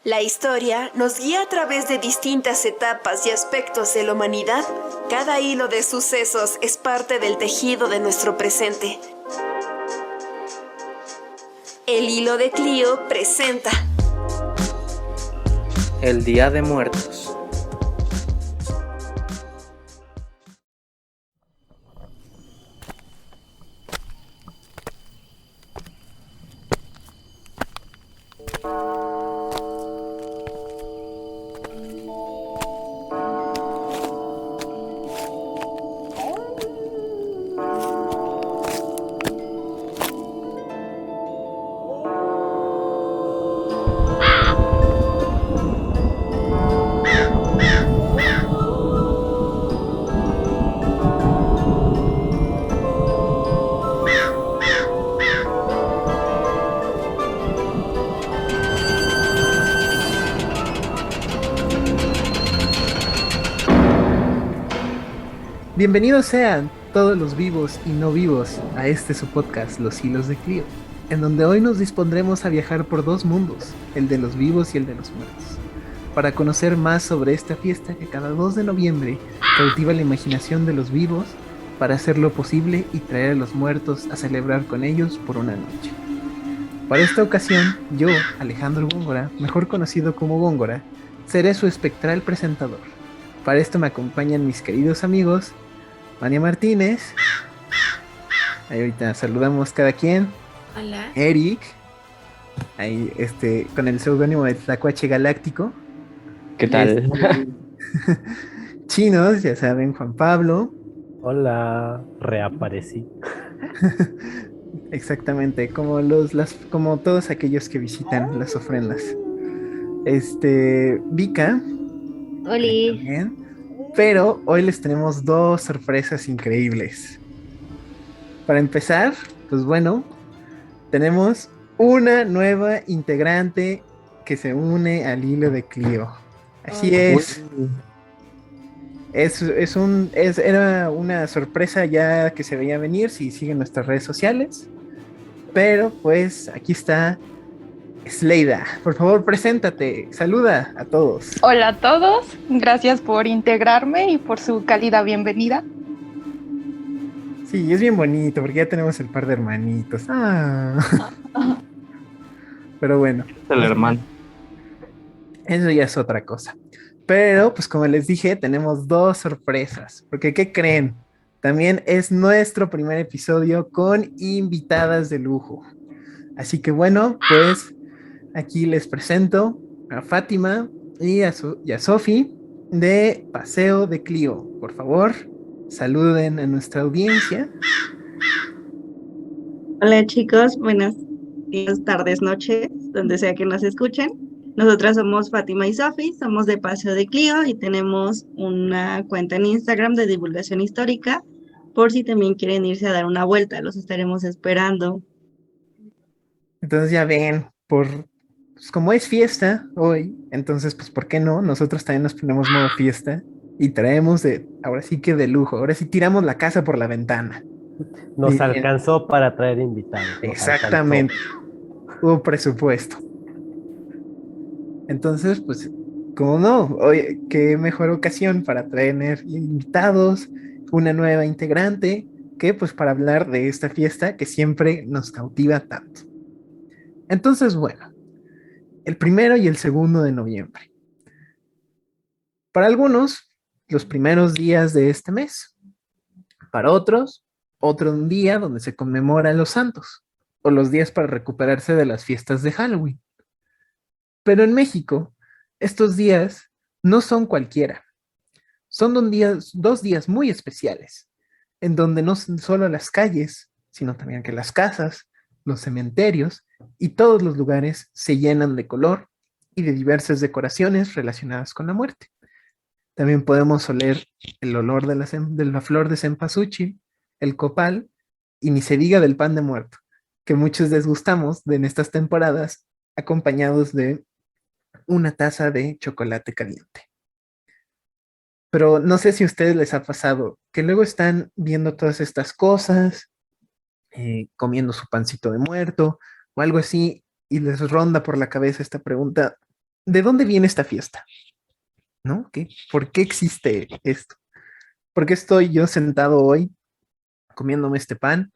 La historia nos guía a través de distintas etapas y aspectos de la humanidad. Cada hilo de sucesos es parte del tejido de nuestro presente. El Hilo de Clio presenta El Día de Muertos. Bienvenidos sean todos los vivos y no vivos a este su podcast, Los Hilos de Clio, en donde hoy nos dispondremos a viajar por dos mundos, el de los vivos y el de los muertos, para conocer más sobre esta fiesta que cada 2 de noviembre cautiva la imaginación de los vivos para hacerlo posible y traer a los muertos a celebrar con ellos por una noche. Para esta ocasión, yo, Alejandro Góngora, mejor conocido como Góngora, seré su espectral presentador. Para esto me acompañan mis queridos amigos Mania Martínez. Ahí ahorita saludamos cada quien. Hola. Eric. Ahí con el seudónimo de Tlacuache Galáctico. ¿Qué tal? Chinos, ya saben, Juan Pablo. Hola, reaparecí. Exactamente, como todos aquellos que visitan las ofrendas. Vika. Oli. También. Pero hoy les tenemos dos sorpresas increíbles. Para empezar, pues bueno, tenemos una nueva integrante que se une al Hilo de Clio. Así es. Era una sorpresa ya que se veía venir si siguen nuestras redes sociales. Pero pues aquí está Sleida. Por favor, preséntate. Saluda a todos. Hola a todos, gracias por integrarme y por su cálida bienvenida. Sí, es bien bonito porque ya tenemos el par de hermanitos. Pero bueno. El hermano. Eso ya es otra cosa. Pero, pues como les dije, tenemos dos sorpresas. Porque, ¿qué creen? También es nuestro primer episodio con invitadas de lujo. Así que bueno, pues aquí les presento a Fátima y a Sofi de Paseo de Clio. Por favor, saluden a nuestra audiencia. Hola chicos, buenas días, tardes, noches, donde sea que nos escuchen. Nosotras somos Fátima y Sofi, somos de Paseo de Clio y tenemos una cuenta en Instagram de divulgación histórica por si también quieren irse a dar una vuelta, los estaremos esperando. Entonces ya ven, pues como es fiesta hoy, entonces pues ¿por qué no? Nosotros también nos ponemos modo fiesta y traemos ahora sí que de lujo, ahora sí tiramos la casa por la ventana. Nos Bien. alcanzó para traer invitados. Exactamente. Hubo presupuesto. Entonces, pues, ¿cómo no? Oye, qué mejor ocasión para traer invitados, una nueva integrante, que pues para hablar de esta fiesta que siempre nos cautiva tanto. Entonces, bueno, el 1 y el 2 de noviembre. Para algunos, los primeros días de este mes. Para otros, otro día donde se conmemora a los santos, o los días para recuperarse de las fiestas de Halloween. Pero en México, estos días no son cualquiera. Son 2 días muy especiales, en donde no solo las calles, sino también que las casas, los cementerios y todos los lugares se llenan de color y de diversas decoraciones relacionadas con la muerte. También podemos oler el olor de la flor de cempasúchil, el copal, y ni se diga del pan de muerto, que muchos desgustamos en estas temporadas, acompañados de una taza de chocolate caliente. Pero no sé si a ustedes les ha pasado que luego están viendo todas estas cosas, comiendo su pancito de muerto o algo así, y les ronda por la cabeza esta pregunta ¿de dónde viene esta fiesta? ¿No? ¿Por qué existe esto? ¿Por qué estoy yo sentado hoy comiéndome este pan,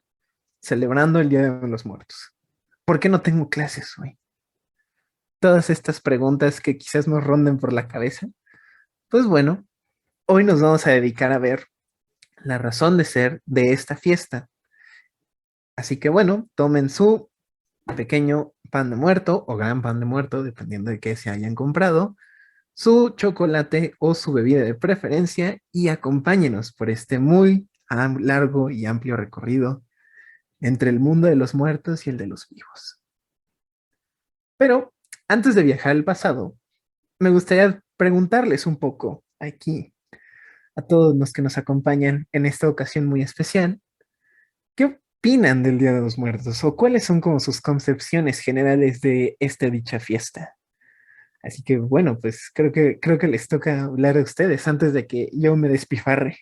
celebrando el Día de los Muertos? ¿Por qué no tengo clases hoy? Todas estas preguntas que quizás nos ronden por la cabeza. Pues bueno, hoy nos vamos a dedicar a ver la razón de ser de esta fiesta. Así que bueno, tomen su pequeño pan de muerto o gran pan de muerto, dependiendo de qué se hayan comprado, su chocolate o su bebida de preferencia y acompáñenos por este muy largo y amplio recorrido entre el mundo de los muertos y el de los vivos. Pero antes de viajar al pasado, me gustaría preguntarles un poco aquí a todos los que nos acompañan en esta ocasión muy especial, ¿qué opinan del Día de los Muertos o cuáles son como sus concepciones generales de esta dicha fiesta? Así que bueno, pues creo que les toca hablar a ustedes antes de que yo me despifarre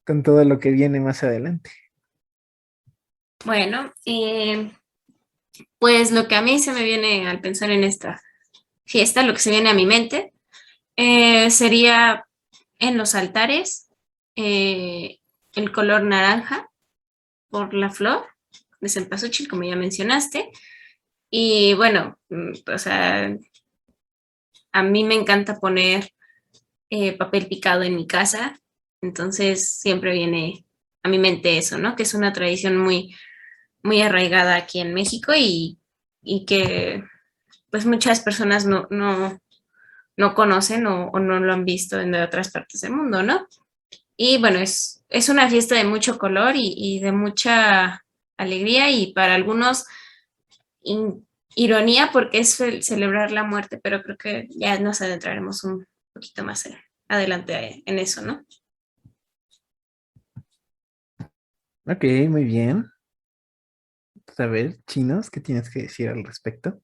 con todo lo que viene más adelante. Bueno, pues lo que a mí se me viene al pensar en esta fiesta, lo que se viene a mi mente, sería en los altares, el color naranja por la flor de cempasúchil, como ya mencionaste. Y bueno, o sea, a mí me encanta poner papel picado en mi casa, entonces siempre viene a mi mente eso, ¿no? Que es una tradición muy arraigada aquí en México y que pues muchas personas no conocen o no lo han visto en otras partes del mundo, ¿no? Y bueno, es una fiesta de mucho color y de mucha alegría y para algunos ironía porque es celebrar la muerte, pero creo que ya nos adentraremos un poquito más adelante en eso, ¿no? Ok, muy bien. Pues, a ver, chinos, ¿qué tienes que decir al respecto?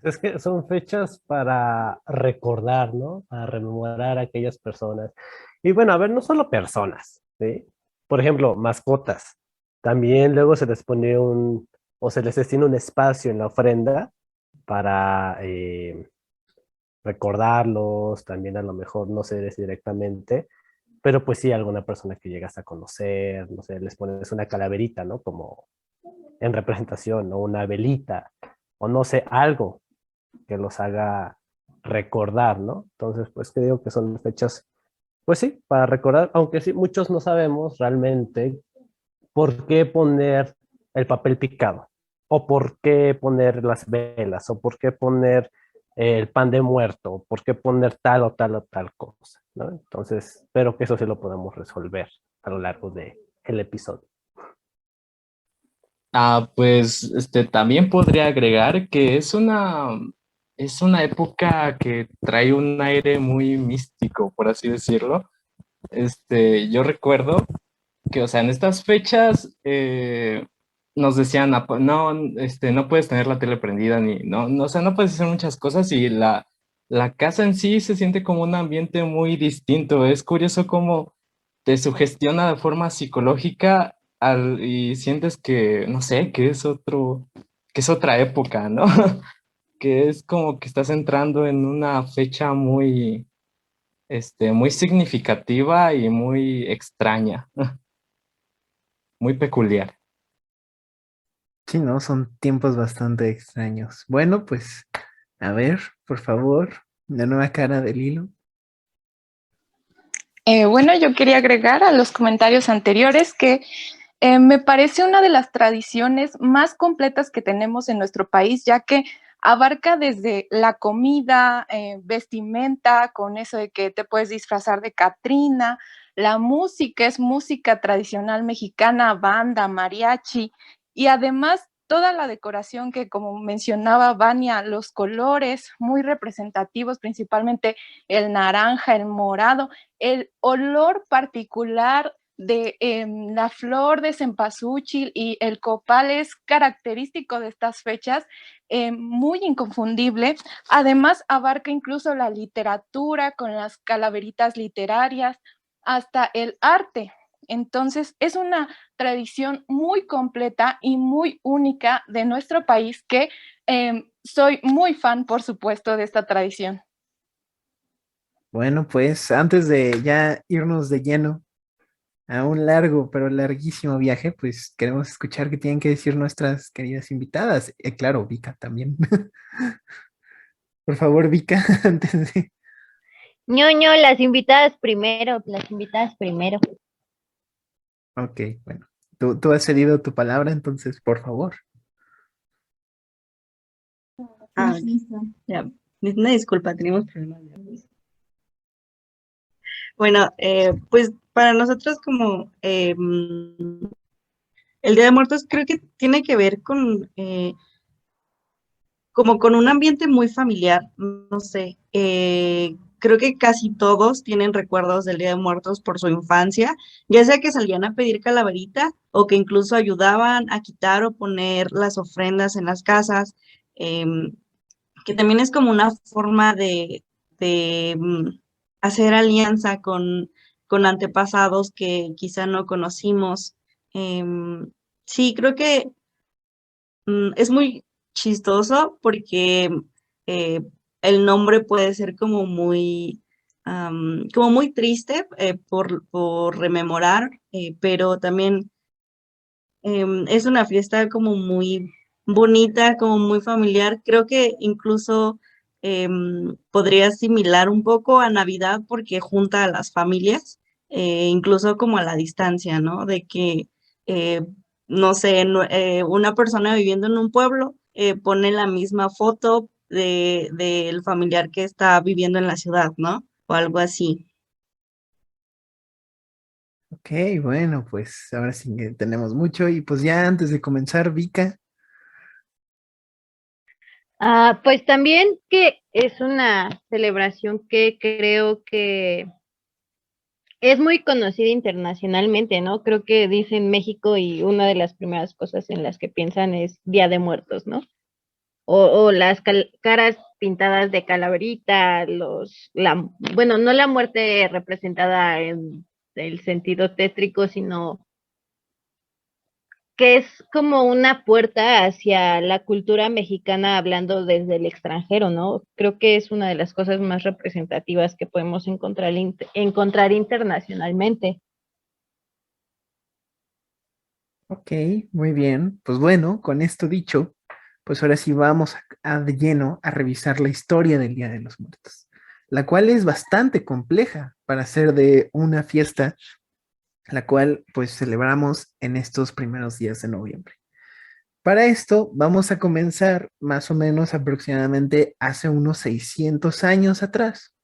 Es que son fechas para recordar, ¿no? Para rememorar a aquellas personas. Y bueno, a ver, no solo personas, ¿sí? Por ejemplo, mascotas. También luego se les pone o se les destina un espacio en la ofrenda para recordarlos, también a lo mejor no sé directamente, pero pues sí, alguna persona que llegas a conocer, no sé, les pones una calaverita, ¿no? Como en representación, o una velita, o no sé, algo que los haga recordar, ¿no? Entonces, pues que digo que son fechas, pues sí, para recordar, aunque sí, muchos no sabemos realmente por qué poner el papel picado, o por qué poner las velas, o por qué poner el pan de muerto, o por qué poner tal o tal o tal cosa, ¿no? Entonces, espero que eso sí lo podamos resolver a lo largo del episodio. Pues también podría agregar que es una época que trae un aire muy místico, por así decirlo. Yo recuerdo que, o sea, en estas fechas nos decían, no, no puedes tener la tele prendida, ni, no, o sea, no puedes hacer muchas cosas y la casa en sí se siente como un ambiente muy distinto. Es curioso cómo te sugestiona de forma psicológica y sientes que, no sé, que es otra época, ¿no? Que es como que estás entrando en una fecha muy significativa y muy extraña, muy peculiar. Sí, ¿no? Son tiempos bastante extraños. Bueno, pues, a ver, por favor, la nueva cara del hilo. Bueno, yo quería agregar a los comentarios anteriores que me parece una de las tradiciones más completas que tenemos en nuestro país, ya que abarca desde la comida, vestimenta, con eso de que te puedes disfrazar de Catrina, la música es música tradicional mexicana, banda, mariachi, y además toda la decoración que, como mencionaba Vania, los colores muy representativos, principalmente el naranja, el morado, el olor particular de la flor de cempasúchil y el copal es característico de estas fechas, muy inconfundible. Además, abarca incluso la literatura con las calaveritas literarias, hasta el arte. Entonces, es una tradición muy completa y muy única de nuestro país que soy muy fan, por supuesto, de esta tradición. Bueno, pues antes de ya irnos de lleno a un largo, pero larguísimo viaje, pues queremos escuchar qué tienen que decir nuestras queridas invitadas. Claro, Vika también. Por favor, Vika, antes de... Ñoño, las invitadas primero, las invitadas primero. Ok, bueno, tú has cedido tu palabra, entonces, por favor. Ah, ya, una disculpa, teníamos problemas de audio. Bueno, pues para nosotros como el Día de Muertos creo que tiene que ver con como con un ambiente muy familiar, no sé, creo que casi todos tienen recuerdos del Día de Muertos por su infancia, ya sea que salían a pedir calaverita o que incluso ayudaban a quitar o poner las ofrendas en las casas, em, que también es como una forma de hacer alianza con antepasados que quizá no conocimos. Sí, creo que es muy chistoso porque eh, el nombre puede ser como muy triste por rememorar, pero también es una fiesta como muy bonita, como muy familiar. Creo que incluso podría asimilar un poco a Navidad porque junta a las familias, incluso como a la distancia, ¿no? De que, eh, no sé, una persona viviendo en un pueblo pone la misma foto del familiar que está viviendo en la ciudad, ¿no? O algo así. Ok, bueno, pues ahora sí que tenemos mucho y pues ya antes de comenzar, Vika, Pues también que es una celebración que creo que es muy conocida internacionalmente, ¿no? Creo que dicen México y una de las primeras cosas en las que piensan es Día de Muertos, ¿no? O las caras pintadas de calaverita, bueno, no la muerte representada en el sentido tétrico, sino que es como una puerta hacia la cultura mexicana hablando desde el extranjero, ¿no? Creo que es una de las cosas más representativas que podemos encontrar internacionalmente. ok, muy bien, pues bueno, con esto dicho, pues ahora sí vamos de lleno a revisar la historia del Día de los Muertos, la cual es bastante compleja para ser de una fiesta, la cual pues celebramos en estos primeros días de noviembre. Para esto vamos a comenzar más o menos aproximadamente hace unos 600 años atrás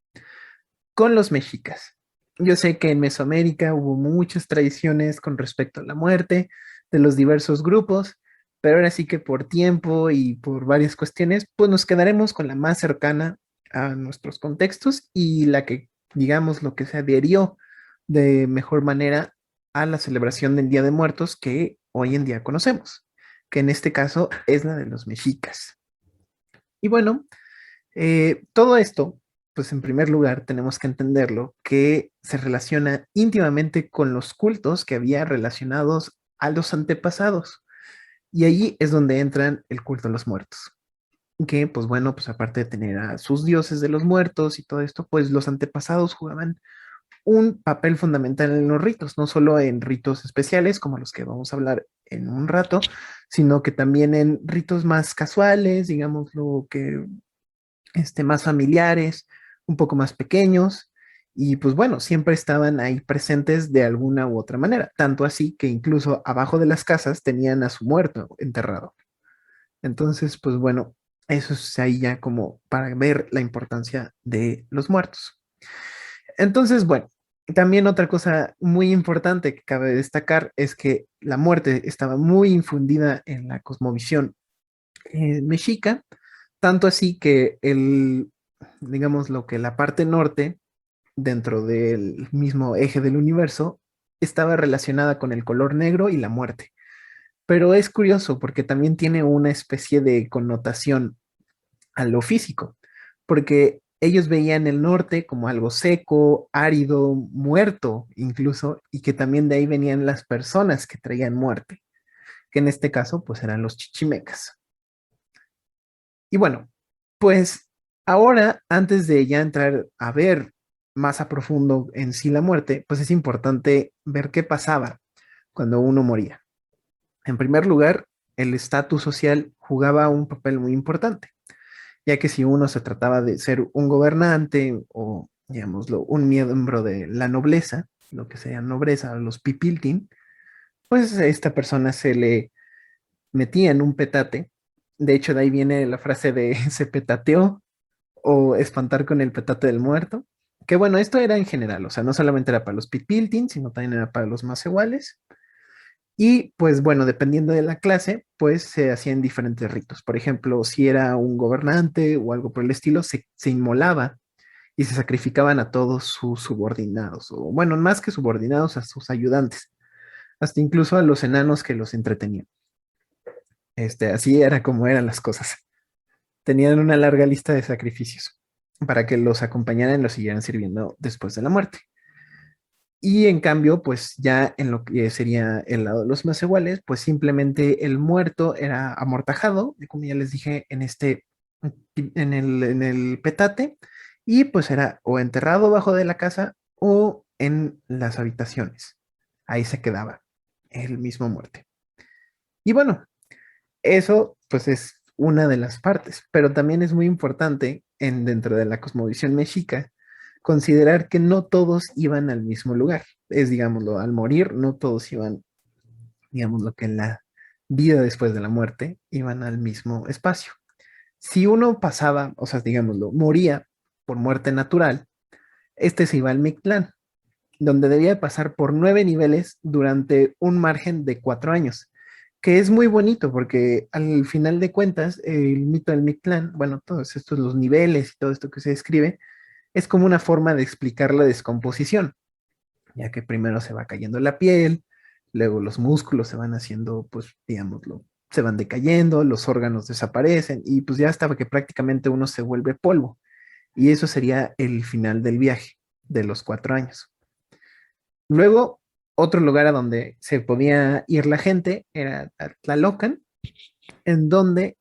con los mexicas. Yo sé que en Mesoamérica hubo muchas tradiciones con respecto a la muerte de los diversos grupos, pero ahora sí que por tiempo y por varias cuestiones, pues nos quedaremos con la más cercana a nuestros contextos y la que, digamos, lo que se adherió de mejor manera a la celebración del Día de Muertos que hoy en día conocemos, que en este caso es la de los mexicas. Y bueno, todo esto, pues en primer lugar tenemos que entenderlo, que se relaciona íntimamente con los cultos que había relacionados a los antepasados. Y allí es donde entran el culto a los muertos. Que, pues bueno, pues aparte de tener a sus dioses de los muertos y todo esto, pues los antepasados jugaban un papel fundamental en los ritos, no solo en ritos especiales como los que vamos a hablar en un rato, sino que también en ritos más casuales, digamos, lo que más familiares, un poco más pequeños, y pues bueno, siempre estaban ahí presentes de alguna u otra manera, tanto así que incluso abajo de las casas tenían a su muerto enterrado. Entonces, pues bueno, eso es ahí ya como para ver la importancia de los muertos. Entonces, bueno, también otra cosa muy importante que cabe destacar es que la muerte estaba muy infundida en la cosmovisión mexica, tanto así que digamos lo que la parte norte dentro del mismo eje del universo estaba relacionada con el color negro y la muerte. Pero es curioso porque también tiene una especie de connotación a lo físico, porque ellos veían el norte como algo seco, árido, muerto incluso, y que también de ahí venían las personas que traían muerte, que en este caso pues eran los chichimecas. Y bueno, pues ahora, antes de ya entrar a ver más a profundo en sí la muerte, pues es importante ver qué pasaba cuando uno moría. En primer lugar, el estatus social jugaba un papel muy importante, ya que si uno se trataba de ser un gobernante o, digámoslo, un miembro de la nobleza, lo que sería nobleza, los pipiltin, pues a esta persona se le metía en un petate. De hecho, de ahí viene la frase de se petateó o espantar con el petate del muerto. Que bueno, esto era en general, o sea, no solamente era para los pipiltin, sino también era para los más iguales. Y pues bueno, dependiendo de la clase, pues se hacían diferentes ritos. Por ejemplo, si era un gobernante o algo por el estilo, se inmolaba y se sacrificaban a todos sus subordinados, o bueno, más que subordinados, a sus ayudantes, hasta incluso a los enanos que los entretenían. Así era como eran las cosas. Tenían una larga lista de sacrificios para que los acompañaran y los siguieran sirviendo después de la muerte. Y en cambio, pues ya en lo que sería el lado de los más iguales, pues simplemente el muerto era amortajado, y como ya les dije, en el petate, y pues era o enterrado bajo de la casa o en las habitaciones. Ahí se quedaba el mismo muerte. Y bueno, eso pues es una de las partes, pero también es muy importante dentro de la cosmovisión mexica considerar que no todos iban al mismo lugar. Es, digámoslo, al morir, no todos iban, digámoslo, que en la vida después de la muerte, iban al mismo espacio. Si uno pasaba, o sea, digámoslo, moría por muerte natural, se iba al Mictlán, donde debía pasar por 9 niveles durante un margen de 4 años, que es muy bonito porque al final de cuentas, el mito del Mictlán, bueno, todos estos, los niveles y todo esto que se describe, es como una forma de explicar la descomposición, ya que primero se va cayendo la piel, luego los músculos se van haciendo, pues, digámoslo, se van decayendo, los órganos desaparecen y pues ya hasta que prácticamente uno se vuelve polvo. Y eso sería el final del viaje de los 4 años. Luego, otro lugar a donde se podía ir la gente era a Tlalocan, en donde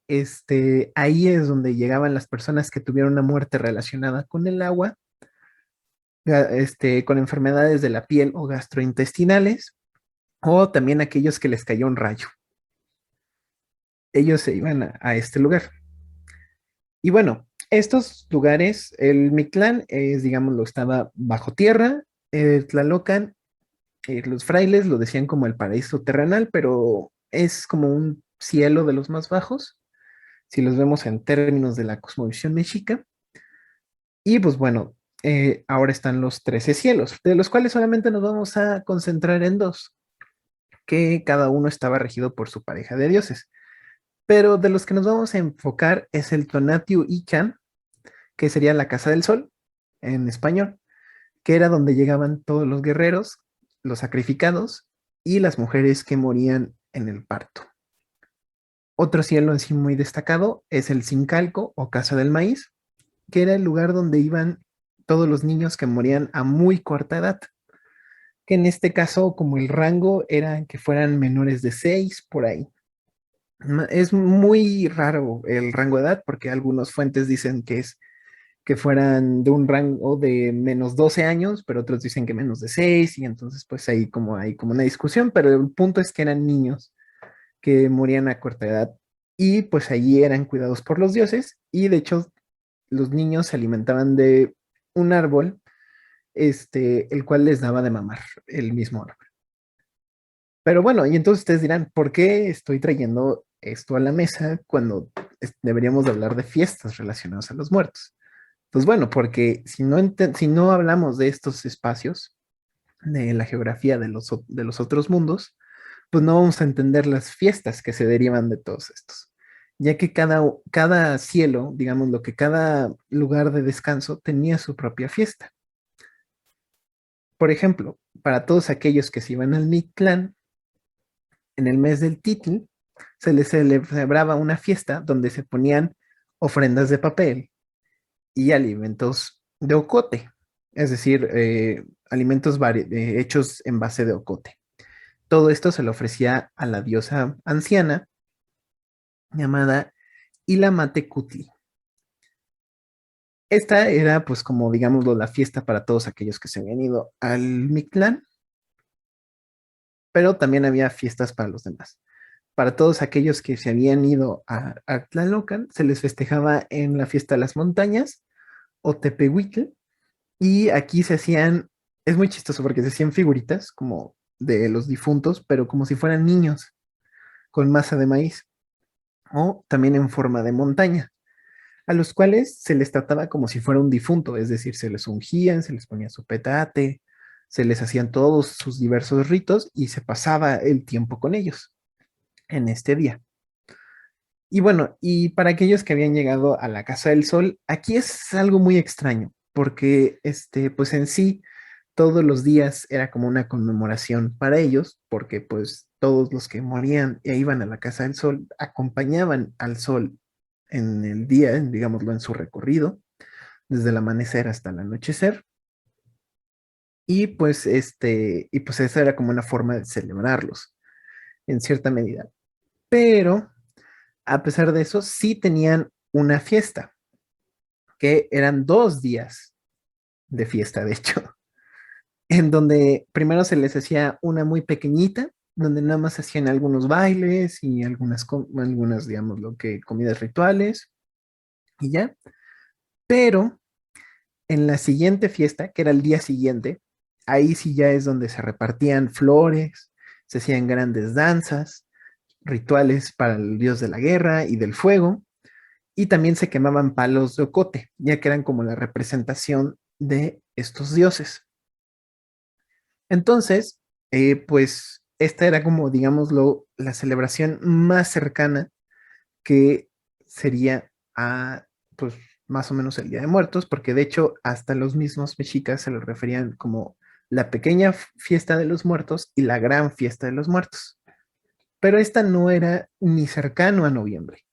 ahí es donde llegaban las personas que tuvieron una muerte relacionada con el agua, con enfermedades de la piel o gastrointestinales, o también aquellos que les cayó un rayo. Ellos se iban a este lugar. Y bueno, estos lugares, el Mictlán es, digámoslo, estaba bajo tierra, Tlalocan, los frailes lo decían como el paraíso terrenal, pero es como un cielo de los más bajos, si los vemos en términos de la cosmovisión mexica. Y pues bueno, ahora están los 13 cielos, de los cuales solamente nos vamos a concentrar en dos, que cada uno estaba regido por su pareja de dioses. Pero de los que nos vamos a enfocar es el Tonatiuh Ichan, que sería la Casa del Sol en español, que era donde llegaban todos los guerreros, los sacrificados y las mujeres que morían en el parto. Otro cielo en sí muy destacado es el Zincalco o Casa del Maíz, que era el lugar donde iban todos los niños que morían a muy corta edad, que en este caso como el rango era que fueran menores de 6 por ahí. Es muy raro el rango de edad porque algunas fuentes dicen que fueran de un rango de menos 12 años, pero otros dicen que menos de 6 y entonces pues ahí como hay como una discusión, pero el punto es que eran niños que morían a corta edad y pues allí eran cuidados por los dioses y de hecho los niños se alimentaban de un árbol, el cual les daba de mamar el mismo árbol. Pero bueno, y entonces ustedes dirán, ¿por qué estoy trayendo esto a la mesa cuando deberíamos de hablar de fiestas relacionadas a los muertos? Pues bueno, porque si no hablamos de estos espacios, de la geografía de los otros mundos, pues no vamos a entender las fiestas que se derivan de todos estos, ya que cada cielo, digamos lo que cada lugar de descanso tenía su propia fiesta. Por ejemplo, para todos aquellos que se iban al Mictlán, en el mes del Titl, se les celebraba una fiesta donde se ponían ofrendas de papel y alimentos de ocote, es decir, alimentos hechos en base de ocote. Todo esto se le ofrecía a la diosa anciana llamada y la Matecutli. Esta era, pues, como digámoslo, la fiesta para todos aquellos que se habían ido al Mictlán, pero también había fiestas para los demás. Para todos aquellos que se habían ido a Tlalocan, se les festejaba en la fiesta de las montañas o Tepehuitl, y aquí se hacían, es muy chistoso porque se hacían figuritas como de los difuntos, pero como si fueran niños, con masa de maíz, o también en forma de montaña, a los cuales se les trataba como si fuera un difunto, es decir, se les ungían, se les ponía su petate, se les hacían todos sus diversos ritos y se pasaba el tiempo con ellos en este día. Y bueno, y para aquellos que habían llegado a la Casa del Sol, aquí es algo muy extraño, porque pues en sí todos los días era como una conmemoración para ellos, porque pues todos los que morían e iban a la Casa del Sol acompañaban al sol en el día, digámoslo, en su recorrido, desde el amanecer hasta el anochecer. Y pues esa era como una forma de celebrarlos, en cierta medida. Pero a pesar de eso, sí tenían una fiesta, que eran 2 días de fiesta, de hecho, en donde primero se les hacía una muy pequeñita, donde nada más hacían algunos bailes y algunas, digamos, lo que comidas rituales y ya. Pero en la siguiente fiesta, que era el día siguiente, ahí sí ya es donde se repartían flores, se hacían grandes danzas, rituales para el dios de la guerra y del fuego, y también se quemaban palos de ocote, ya que eran como la representación de estos dioses. Entonces, pues esta era como, digámoslo, la celebración más cercana que sería a, pues, más o menos el Día de Muertos, porque de hecho hasta los mismos mexicas se lo referían como la pequeña fiesta de los muertos y la gran fiesta de los muertos. Pero esta no era ni cercano a noviembre.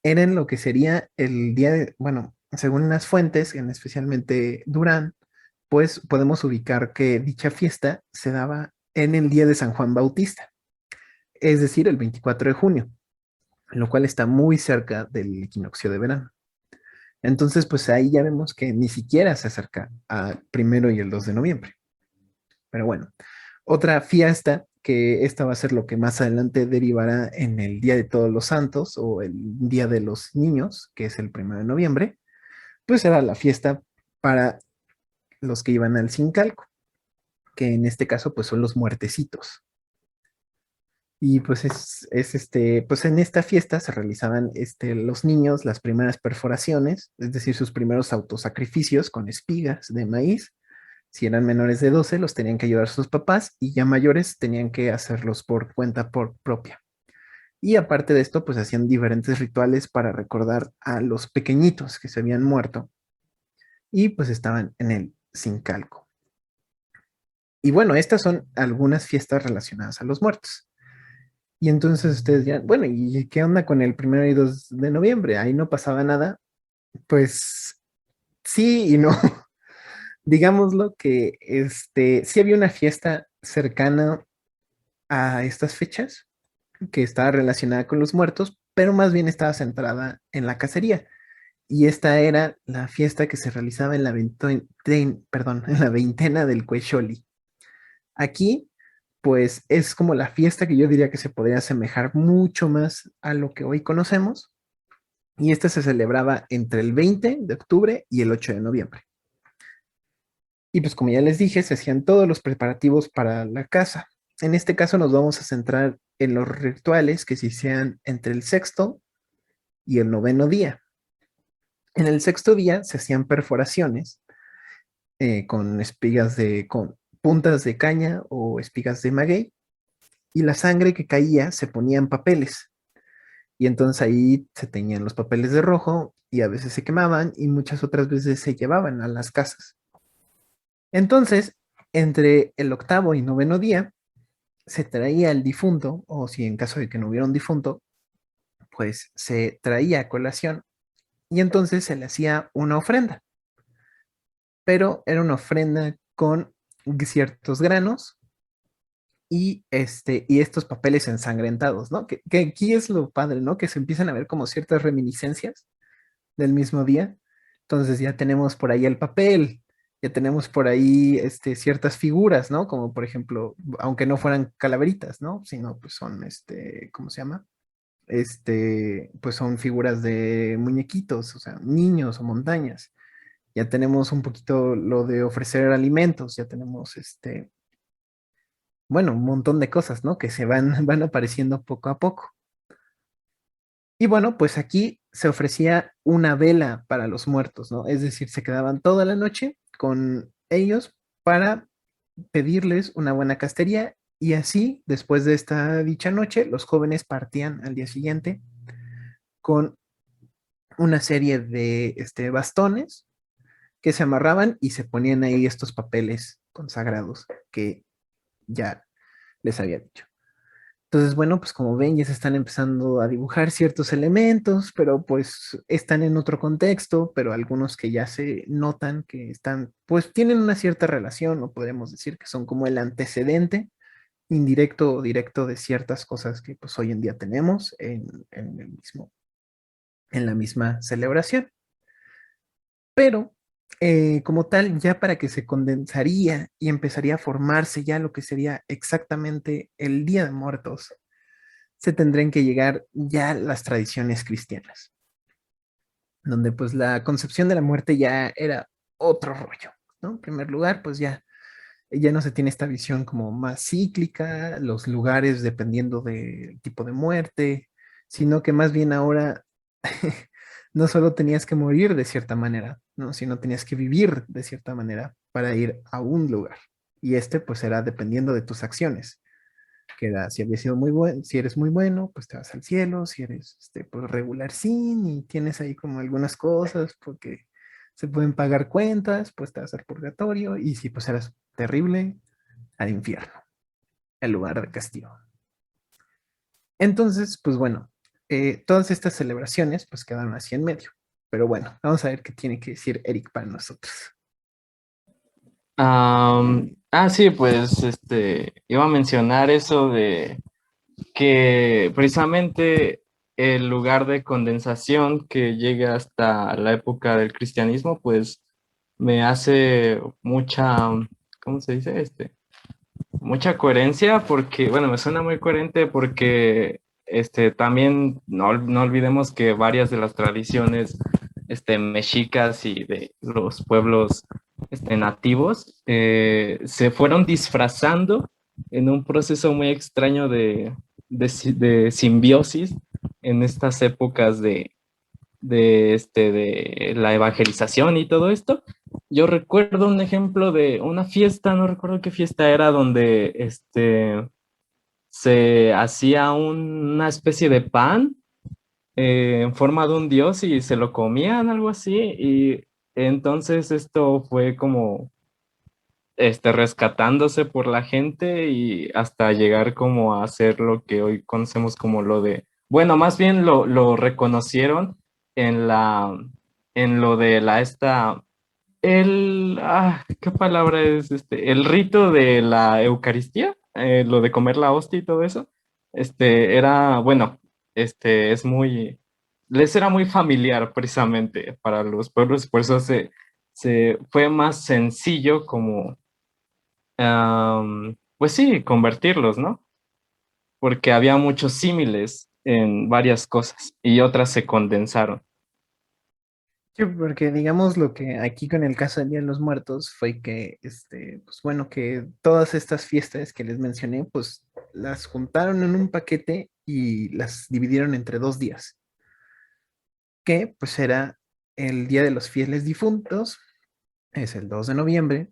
Era en lo que sería el día de, bueno, según las fuentes, en especialmente Durán, pues podemos ubicar que dicha fiesta se daba en el día de San Juan Bautista, es decir, el 24 de junio, lo cual está muy cerca del equinoccio de verano. Entonces, pues ahí ya vemos que ni siquiera se acerca al 1 y el 2 de noviembre. Pero bueno, otra fiesta que esta va a ser lo que más adelante derivará en el Día de Todos los Santos o el Día de los Niños, que es el 1 de noviembre, pues era la fiesta para los que iban al Zincalco, que en este caso pues son los muertecitos. Y pues pues en esta fiesta se realizaban los niños las primeras perforaciones, es decir, sus primeros autosacrificios con espigas de maíz. Si eran menores de 12, los tenían que ayudar sus papás y ya mayores tenían que hacerlos por cuenta propia. Y aparte de esto, pues hacían diferentes rituales para recordar a los pequeñitos que se habían muerto y pues estaban en el Zincalco. Y bueno, estas son algunas fiestas relacionadas a los muertos. Y entonces ustedes dirán, bueno, ¿y qué onda con el 1 y 2 de noviembre? Ahí no pasaba nada. Pues sí y no. Digámoslo que sí había una fiesta cercana a estas fechas que estaba relacionada con los muertos, pero más bien estaba centrada en la cacería. Y esta era la fiesta que se realizaba en la, en la veintena del Cuecholi. Aquí, pues es como la fiesta que yo diría que se podría asemejar mucho más a lo que hoy conocemos. Y esta se celebraba entre el 20 de octubre y el 8 de noviembre. Y pues como ya les dije, se hacían todos los preparativos para la caza. En este caso nos vamos a centrar en los rituales que se hacían entre el sexto y el noveno día. En el sexto día se hacían perforaciones con con puntas de caña o espigas de maguey, y la sangre que caía se ponía en papeles. Y entonces ahí se teñían los papeles de rojo y a veces se quemaban y muchas otras veces se llevaban a las casas. Entonces, entre el octavo y noveno día, se traía el difunto, o si en caso de que no hubiera un difunto, pues se traía a colación y entonces se le hacía una ofrenda. Pero era una ofrenda con ciertos granos y estos papeles ensangrentados, ¿no? Que aquí es lo padre, ¿no? Que se empiezan a ver como ciertas reminiscencias del mismo día. Entonces ya tenemos por ahí el papel, ya tenemos por ahí ciertas figuras, ¿no? Como por ejemplo, aunque no fueran calaveritas, ¿no? Sino pues son, ¿cómo se llama? Pues son figuras de muñequitos, o sea, niños o montañas. Ya tenemos un poquito lo de ofrecer alimentos, ya tenemos bueno, un montón de cosas, ¿no? Que se van apareciendo poco a poco. Y bueno, pues aquí se ofrecía una vela para los muertos, ¿no? Es decir, se quedaban toda la noche con ellos para pedirles una buena castería y así, después de esta dicha noche, los jóvenes partían al día siguiente con una serie de bastones que se amarraban y se ponían ahí estos papeles consagrados que ya les había dicho. Entonces, bueno, pues como ven, ya se están empezando a dibujar ciertos elementos, pero pues están en otro contexto, pero algunos que ya se notan que están, pues tienen una cierta relación, o podríamos decir que son como el antecedente indirecto o directo de ciertas cosas que pues hoy en día tenemos en la misma celebración. Pero como tal, ya para que se condensaría y empezaría a formarse ya lo que sería exactamente el Día de Muertos, se tendrían que llegar ya las tradiciones cristianas, donde pues la concepción de la muerte ya era otro rollo, ¿no? En primer lugar, pues ya no se tiene esta visión como más cíclica, los lugares dependiendo del tipo de muerte, sino que más bien ahora no solo tenías que morir de cierta manera, ¿no? Sino tenías que vivir de cierta manera para ir a un lugar. Y pues era dependiendo de tus acciones, que era si habías sido muy bueno, si eres muy bueno, pues te vas al cielo, si eres pues regular sí, y tienes ahí como algunas cosas porque se pueden pagar cuentas, pues te vas al purgatorio, y si pues eras terrible, al infierno, el lugar de castigo. Entonces, pues bueno, todas estas celebraciones pues quedaron así en medio. Pero bueno, vamos a ver qué tiene que decir Eric para nosotros. Sí, pues iba a mencionar eso de que precisamente el lugar de condensación que llega hasta la época del cristianismo, pues me hace mucha, ¿cómo se dice? Mucha coherencia porque, bueno, me suena muy coherente porque también no olvidemos que varias de las tradiciones mexicas y de los pueblos nativos se fueron disfrazando en un proceso muy extraño de simbiosis en estas épocas de la evangelización y todo esto. Yo recuerdo un ejemplo de una fiesta, no recuerdo qué fiesta era, donde se hacía una especie de pan en forma de un dios y se lo comían, algo así, y entonces esto fue como rescatándose por la gente y hasta llegar como a hacer lo que hoy conocemos como lo de, bueno, más bien lo reconocieron en en lo de ¿qué palabra es el rito de la Eucaristía, lo de comer la hostia y todo eso, era, bueno, les era muy familiar precisamente para los pueblos, por eso se fue más sencillo como pues sí, convertirlos, ¿no? Porque había muchos símiles en varias cosas y otras se condensaron. Sí, porque digamos lo que aquí con el caso del Día de los Muertos fue que, pues bueno, que todas estas fiestas que les mencioné, pues las juntaron en un paquete y las dividieron entre 2 días, que pues era el Día de los Fieles Difuntos, es el 2 de noviembre,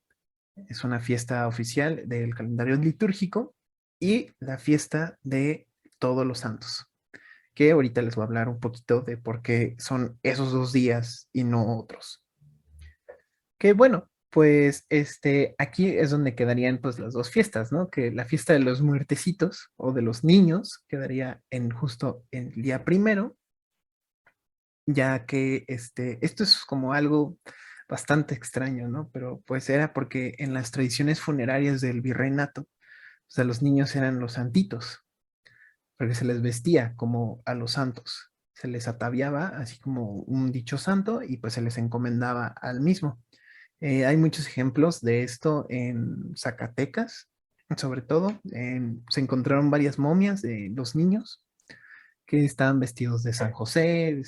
es una fiesta oficial del calendario litúrgico, y la fiesta de Todos los Santos, que ahorita les voy a hablar un poquito de por qué son esos 2 días y no otros. Que bueno, pues aquí es donde quedarían pues las dos fiestas, ¿no? Que la fiesta de los muertecitos o de los niños quedaría en justo el día primero, ya que esto es como algo bastante extraño, ¿no? Pero pues era porque en las tradiciones funerarias del virreinato, pues a los niños eran los santitos, porque se les vestía como a los santos. Se les ataviaba así como un dicho santo y pues se les encomendaba al mismo. Hay muchos ejemplos de esto en Zacatecas, sobre todo. Se encontraron varias momias de los niños que estaban vestidos de San José,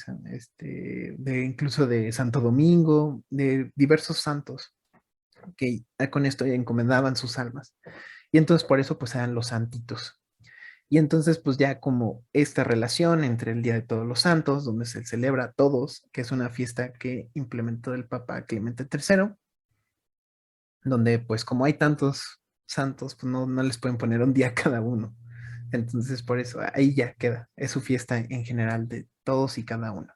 de incluso de Santo Domingo, de diversos santos que con esto encomendaban sus almas. Y entonces por eso pues eran los santitos. Y entonces pues ya como esta relación entre el Día de Todos los Santos, donde se celebra a todos, que es una fiesta que implementó el Papa Clemente III, donde pues como hay tantos santos, pues no les pueden poner un día a cada uno. Entonces por eso ahí ya queda, es su fiesta en general de todos y cada uno.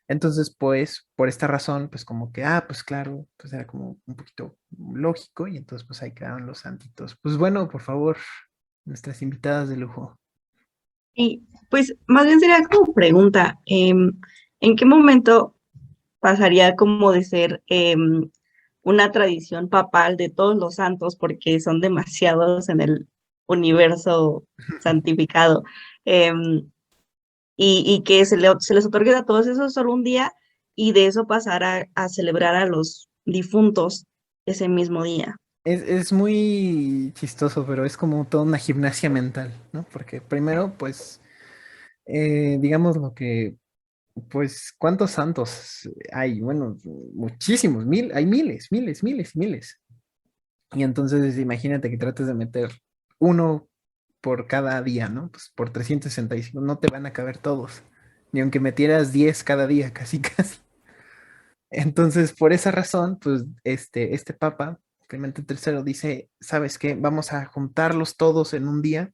Entonces pues por esta razón pues como que, pues claro, pues era como un poquito lógico y entonces pues ahí quedaron los santitos. Pues bueno, por favor, nuestras invitadas de lujo. Y pues más bien sería como pregunta, ¿en qué momento pasaría como de ser una tradición papal de todos los santos, porque son demasiados en el universo santificado, y que se les otorgue a todos esos solo un día y de eso pasar a celebrar a los difuntos ese mismo día? Es muy chistoso, pero es como toda una gimnasia mental, ¿no? Porque primero, pues, digamos lo que, pues, ¿cuántos santos hay? Bueno, muchísimos, hay miles, miles, miles, miles. Y entonces imagínate que trates de meter uno por cada día, ¿no? Pues por 365 no te van a caber todos. Ni aunque metieras 10 cada día, casi, casi. Entonces, por esa razón, pues este papa, Clemente III, dice, ¿sabes qué? Vamos a juntarlos todos en un día.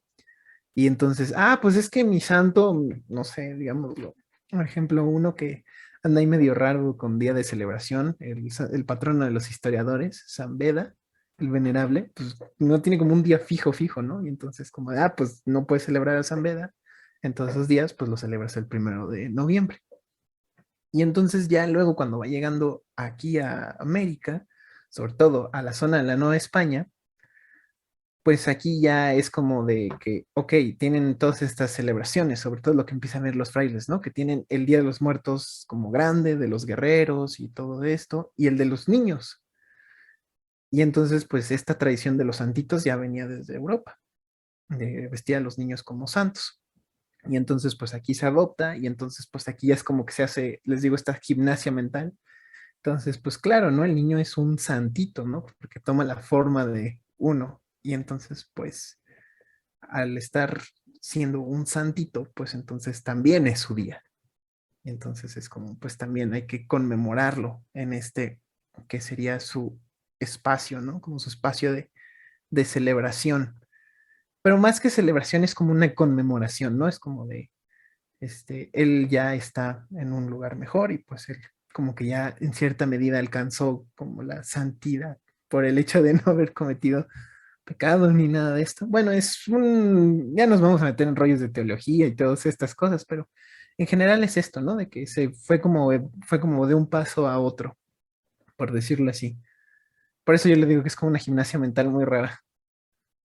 Y entonces, pues es que mi santo, no sé, digámoslo, por ejemplo, uno que anda ahí medio raro con día de celebración, el patrono de los historiadores, San Beda, el venerable, pues no tiene como un día fijo, fijo, ¿no? Y entonces como, pues no puedes celebrar a San Beda, en todos esos días, pues lo celebras el 1 de noviembre. Y entonces ya luego cuando va llegando aquí a América, sobre todo a la zona de la Nueva España, pues aquí ya es como de que, ok, tienen todas estas celebraciones, sobre todo lo que empiezan a ver los frailes, ¿no? Que tienen el Día de los Muertos como grande, de los guerreros y todo esto, y el de los niños. Y entonces, pues esta tradición de los santitos ya venía desde Europa, de vestir a los niños como santos. Y entonces, pues aquí se adopta, y entonces, pues aquí ya es como que se hace, les digo, esta gimnasia mental. Entonces, pues claro, ¿no? El niño es un santito, ¿no? Porque toma la forma de uno. Y entonces, pues, al estar siendo un santito, pues entonces también es su día. Entonces es como, pues también hay que conmemorarlo en que sería su espacio, ¿no? Como su espacio de celebración. Pero más que celebración es como una conmemoración, ¿no? Es como de, él ya está en un lugar mejor y pues él como que ya en cierta medida alcanzó como la santidad por el hecho de no haber cometido pecados ni nada de esto. Bueno, ya nos vamos a meter en rollos de teología y todas estas cosas, pero en general es esto, ¿no? De que fue como de un paso a otro, por decirlo así. Por eso yo le digo que es como una gimnasia mental muy rara.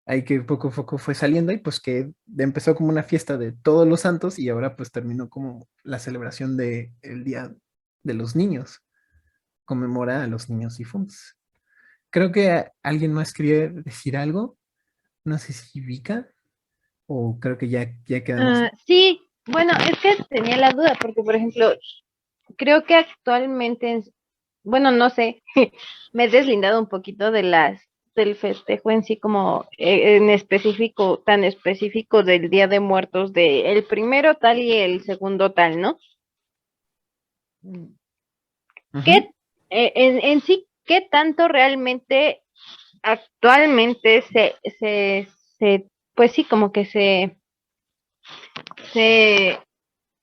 Ahí que poco a poco fue saliendo y pues que empezó como una fiesta de todos los santos y ahora pues terminó como la celebración del Día de los Niños. Conmemora a los niños difuntos. Creo que alguien más quería decir algo. No sé si Vika. O creo que ya quedamos. Sí, bueno, es que tenía la duda, porque por ejemplo, creo que actualmente, bueno, no sé, me he deslindado un poquito del festejo en sí, como en específico, tan específico del Día de Muertos, de el primero tal y el segundo tal, ¿no? ¿Qué, en sí, qué tanto realmente actualmente pues sí, como que se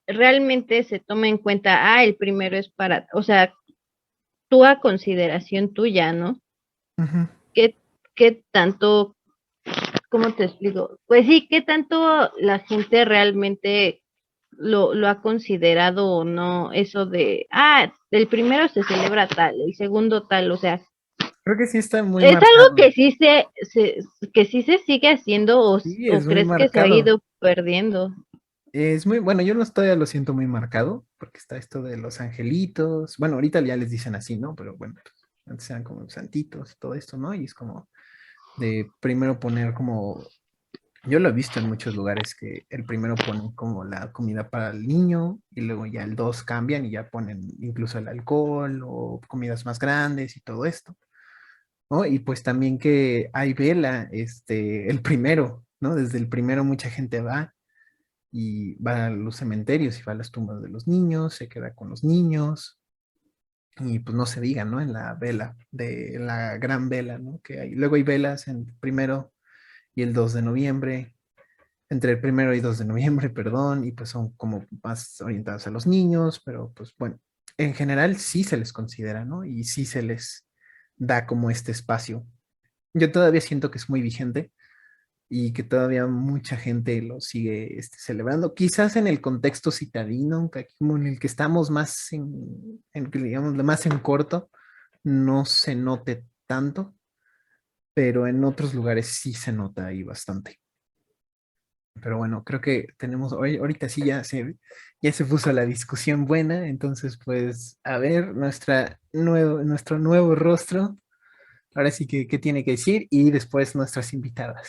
realmente se toma en cuenta, el primero es para, o sea, tú a consideración tuya, ¿no? Ujú. ¿Qué tanto, cómo te explico? Pues sí, qué tanto la gente realmente lo ha considerado o no, eso de, el primero se celebra tal, el segundo tal, o sea, Creo que sí está muy ¿Es algo marcado. que que sí se sigue haciendo Sí, o es muy crees que se ha marcado. ido perdiendo? Es muy, bueno, yo no todavía lo siento muy marcado, porque está esto de los angelitos. Bueno, ahorita ya les dicen así, ¿no? Pero bueno, pues, antes eran como santitos, todo esto, ¿no? Y es como de primero poner como, yo lo he visto en muchos lugares que el primero pone como la comida para el niño y luego ya el dos cambian y ya ponen incluso el alcohol o comidas más grandes y todo esto, ¿no? Y pues también que hay vela, el primero, ¿no? Desde el primero mucha gente va y va a los cementerios y va a las tumbas de los niños, se queda con los niños y pues no se diga, ¿no? En la vela, de la gran vela, ¿no? Que hay. Luego hay velas en el primero y el 2 de noviembre, entre el primero y 2 de noviembre, perdón, y pues son como más orientadas a los niños, pero pues bueno, en general sí se les considera, ¿no? Y sí se les da como este espacio. Yo todavía siento que es muy vigente y que todavía mucha gente lo sigue celebrando. Quizás en el contexto citadino, que aquí como en el que estamos más digamos, más en corto, no se note tanto, pero en otros lugares sí se nota ahí bastante. Pero bueno, creo que tenemos, ahorita sí ya se puso la discusión buena, entonces pues a ver nuestro nuevo rostro, ahora sí que qué tiene que decir y después nuestras invitadas.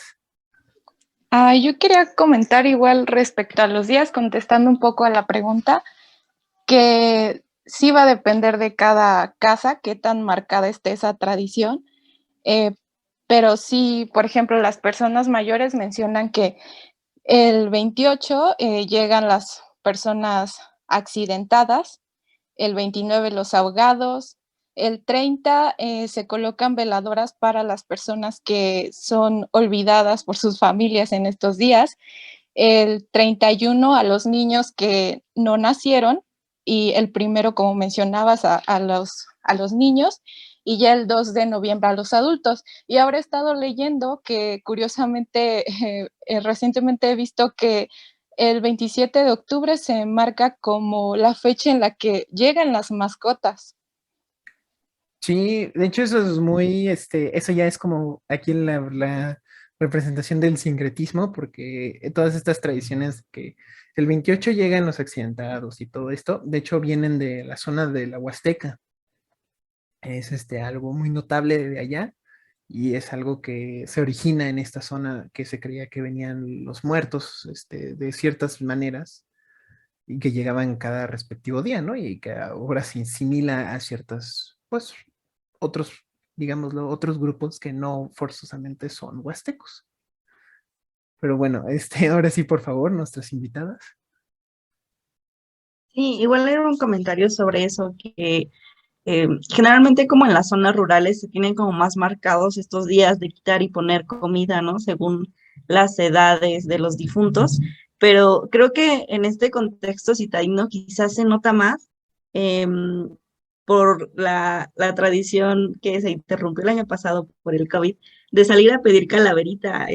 Yo quería comentar igual respecto a los días, contestando un poco a la pregunta, que sí va a depender de cada casa qué tan marcada esté esa tradición, eh, pero sí, por ejemplo, las personas mayores mencionan que el 28 llegan las personas accidentadas, el 29 los ahogados, el 30 se colocan veladoras para las personas que son olvidadas por sus familias en estos días, el 31 a los niños que no nacieron y el primero, como mencionabas, a los niños y ya el 2 de noviembre a los adultos. Y ahora he estado leyendo que curiosamente, recientemente he visto que el 27 de octubre se marca como la fecha en la que llegan las mascotas. Sí, de hecho eso es muy, eso ya es como aquí la representación del sincretismo, porque todas estas tradiciones que el 28 llegan los accidentados y todo esto, de hecho vienen de la zona de la Huasteca. Es algo muy notable de allá y es algo que se origina en esta zona que se creía que venían los muertos, de ciertas maneras y que llegaban cada respectivo día, ¿no? Y que ahora se asimila a ciertas, pues, otros, digámoslo, otros grupos que no forzosamente son huastecos. Pero bueno, ahora sí, por favor, nuestras invitadas. Sí, igual era un comentario sobre eso, que generalmente como en las zonas rurales se tienen como más marcados estos días de quitar y poner comida, ¿no? Según las edades de los difuntos, pero creo que en este contexto citadino quizás se nota más por la tradición que se interrumpió el año pasado por el COVID, de salir a pedir calaverita.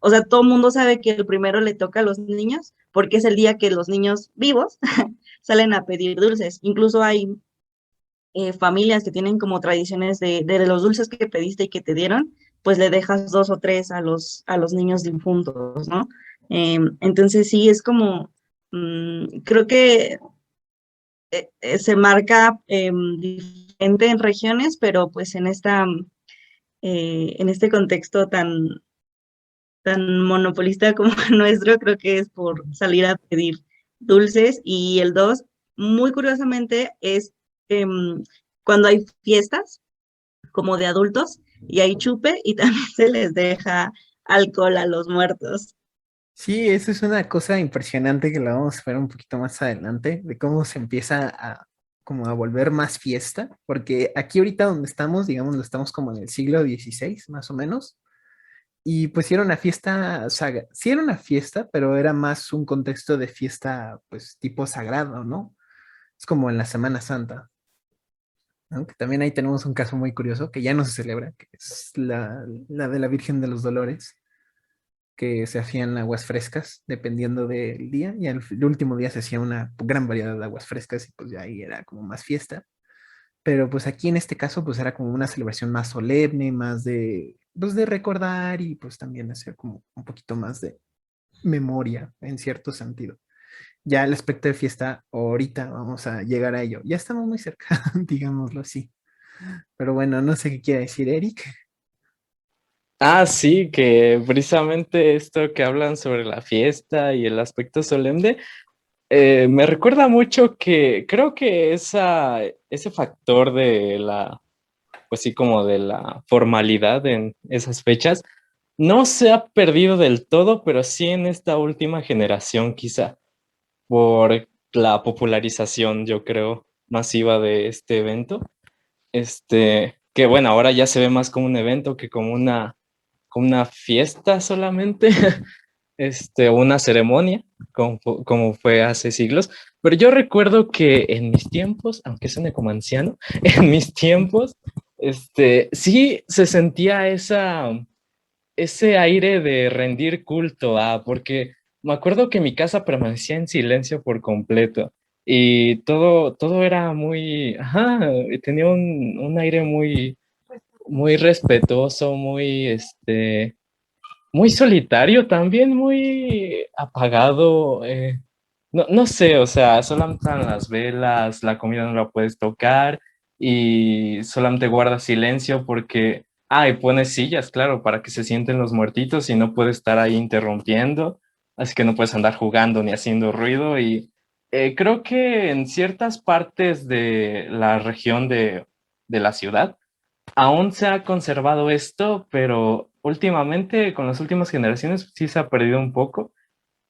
O sea, todo el mundo sabe que el primero le toca a los niños, porque es el día que los niños vivos salen a pedir dulces. Incluso hay familias que tienen como tradiciones de los dulces que pediste y que te dieron, pues le dejas dos o tres a los niños difuntos, ¿no? Entonces sí, es como, creo que se marca diferente en regiones, pero pues en este contexto tan monopolista como el nuestro, creo que es por salir a pedir dulces. Y el dos, muy curiosamente, es cuando hay fiestas como de adultos y hay chupe y también se les deja alcohol a los muertos. Sí, eso es una cosa impresionante que la vamos a ver un poquito más adelante, de cómo se empieza como a volver más fiesta, porque aquí ahorita donde estamos, digamos, estamos como en el siglo XVI, más o menos, y pues sí era una fiesta, sí era una fiesta, pero era más un contexto de fiesta, pues tipo sagrado, ¿no? Es como en la Semana Santa, ¿no? Que también ahí tenemos un caso muy curioso que ya no se celebra, que es la de la Virgen de los Dolores, que se hacían aguas frescas dependiendo del día, y el último día se hacía una gran variedad de aguas frescas y pues ya ahí era como más fiesta. Pero pues aquí en este caso pues era como una celebración más solemne, más de, pues de recordar y pues también hacer como un poquito más de memoria en cierto sentido. Ya el aspecto de fiesta, ahorita vamos a llegar a ello. Ya estamos muy cerca, digámoslo así. Pero bueno, no sé qué quiere decir Eric. Ah, sí, que precisamente esto que hablan sobre la fiesta y el aspecto solemne, me recuerda mucho que creo que ese factor de la, pues sí, como de la formalidad en esas fechas, no se ha perdido del todo, pero sí en esta última generación quizá, por la popularización, yo creo, masiva de este evento. Que bueno, ahora ya se ve más como un evento que como una fiesta solamente, una ceremonia, como fue hace siglos. Pero yo recuerdo que en mis tiempos, aunque suene como anciano, en mis tiempos, sí se sentía ese aire de rendir culto, porque me acuerdo que mi casa permanecía en silencio por completo y todo era muy, ajá, tenía un aire muy respetuoso, muy solitario también, muy apagado. No sé, o sea, solamente están las velas, la comida no la puedes tocar y solamente guardas silencio porque, y pones sillas, claro, para que se sienten los muertitos y no puedes estar ahí interrumpiendo, así que no puedes andar jugando ni haciendo ruido y creo que en ciertas partes de la región de la ciudad, aún se ha conservado esto, pero últimamente, con las últimas generaciones, sí se ha perdido un poco.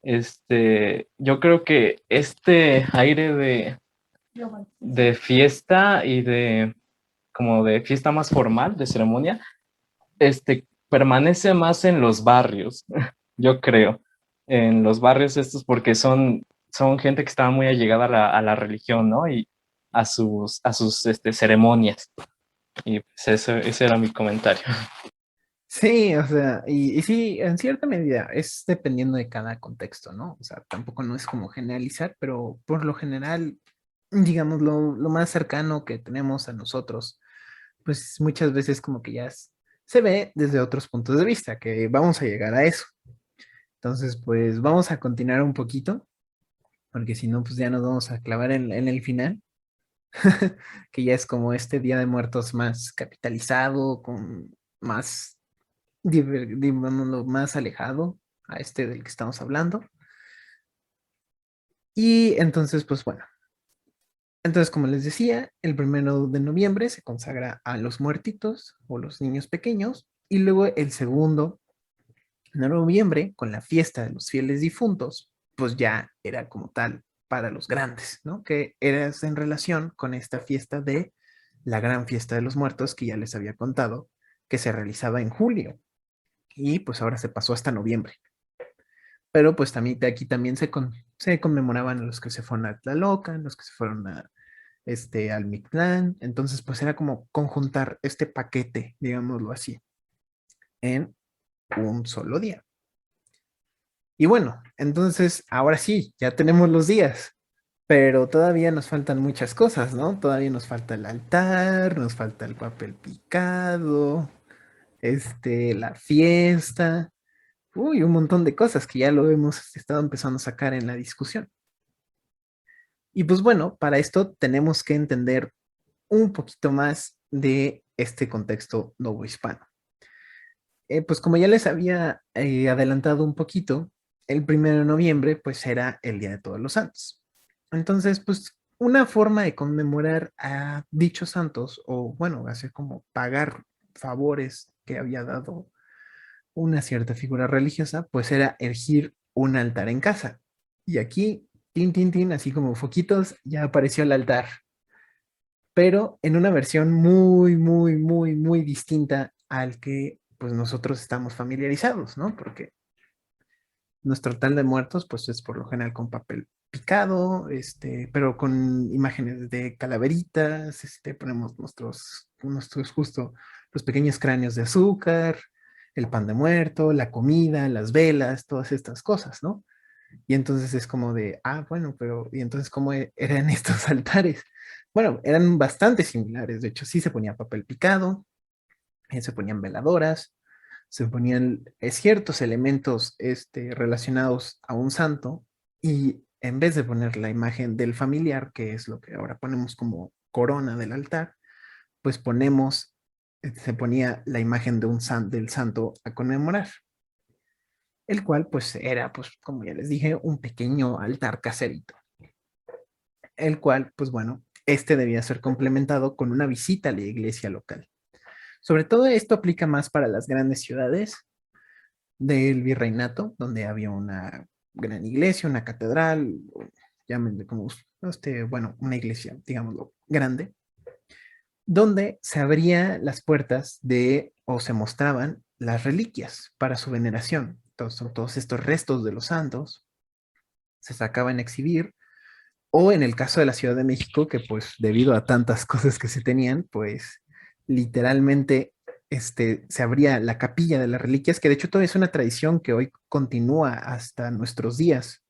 Yo creo que este aire de fiesta y como de fiesta más formal, de ceremonia, permanece más en los barrios, yo creo. En los barrios estos porque son gente que estaba muy allegada a la religión, ¿no? Y a sus ceremonias. Y pues ese era mi comentario. Sí, o sea, y sí, en cierta medida es dependiendo de cada contexto, ¿no? O sea, tampoco no es como generalizar, pero por lo general, digamos, lo más cercano que tenemos a nosotros, pues muchas veces como que se ve desde otros puntos de vista, que vamos a llegar a eso. Entonces, pues vamos a continuar un poquito, porque si no, pues ya nos vamos a clavar en el final, que ya es como este Día de Muertos más capitalizado, con más digámoslo, más alejado a este del que estamos hablando. Y entonces, pues bueno, entonces como les decía, el 1 de noviembre se consagra a los muertitos o los niños pequeños y luego el 2 de noviembre, con la fiesta de los fieles difuntos, pues ya era como tal para los grandes, ¿no? Que era en relación con esta fiesta de la gran fiesta de los muertos que ya les había contado, que se realizaba en julio y pues ahora se pasó hasta noviembre. Pero pues también de aquí también se conmemoraban los que se fueron a Tlalocan, los que se fueron al Mictlán. Entonces, pues era como conjuntar este paquete, digámoslo así, en un solo día. Y bueno, entonces ahora sí, ya tenemos los días, pero todavía nos faltan muchas cosas, ¿no? Todavía nos falta el altar, nos falta el papel picado, la fiesta. Uy, un montón de cosas que ya lo hemos estado empezando a sacar en la discusión. Y pues bueno, para esto tenemos que entender un poquito más de este contexto novohispano. Pues como ya les había adelantado un poquito, el 1 de noviembre pues era el Día de Todos los Santos. Entonces, pues una forma de conmemorar a dichos santos, o bueno, hacer como pagar favores que había dado una cierta figura religiosa, pues era erigir un altar en casa. Y aquí, tin, tin, tin, así como foquitos, ya apareció el altar, pero en una versión muy, muy, muy, muy distinta al que pues nosotros estamos familiarizados, ¿no? Porque nuestro altar de muertos pues es por lo general con papel picado, pero con imágenes de calaveritas, ponemos nuestros justo los pequeños cráneos de azúcar, el pan de muerto, la comida, las velas, todas estas cosas, ¿no? Y entonces es como de, bueno, pero, ¿y entonces cómo eran estos altares? bueno, eran bastante similares. De hecho, sí se ponía papel picado, se ponían veladoras, se ponían ciertos elementos relacionados a un santo y en vez de poner la imagen del familiar, que es lo que ahora ponemos como corona del altar, pues se ponía la imagen de del santo a conmemorar, el cual pues era, pues como ya les dije, un pequeño altar caserito, el cual pues bueno, debía ser complementado con una visita a la iglesia local. Sobre todo esto aplica más para las grandes ciudades del virreinato, donde había una gran iglesia, una catedral, llámenle como, bueno, una iglesia, digámoslo, grande, donde se abrían las puertas o se mostraban las reliquias para su veneración. Entonces, son todos estos restos de los santos, se sacaban a exhibir, o en el caso de la Ciudad de México, que pues debido a tantas cosas que se tenían, pues literalmente se abría la capilla de las reliquias, que de hecho todavía es una tradición que hoy continúa hasta nuestros días.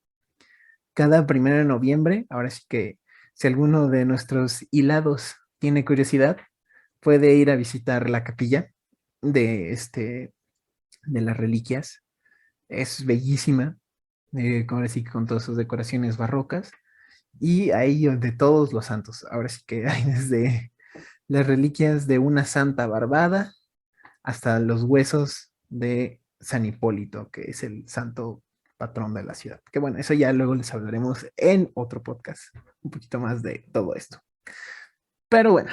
Cada 1 de noviembre, ahora sí que si alguno de nuestros hilados tiene curiosidad, puede ir a visitar la capilla de, de las reliquias. Es bellísima, ahora sí que con todas sus decoraciones barrocas. Y hay de todos los santos. Ahora sí que hay desde las reliquias de una santa barbada hasta los huesos de San Hipólito, que es el santo patrón de la ciudad. Que bueno, eso ya luego les hablaremos en otro podcast, un poquito más de todo esto. Pero bueno,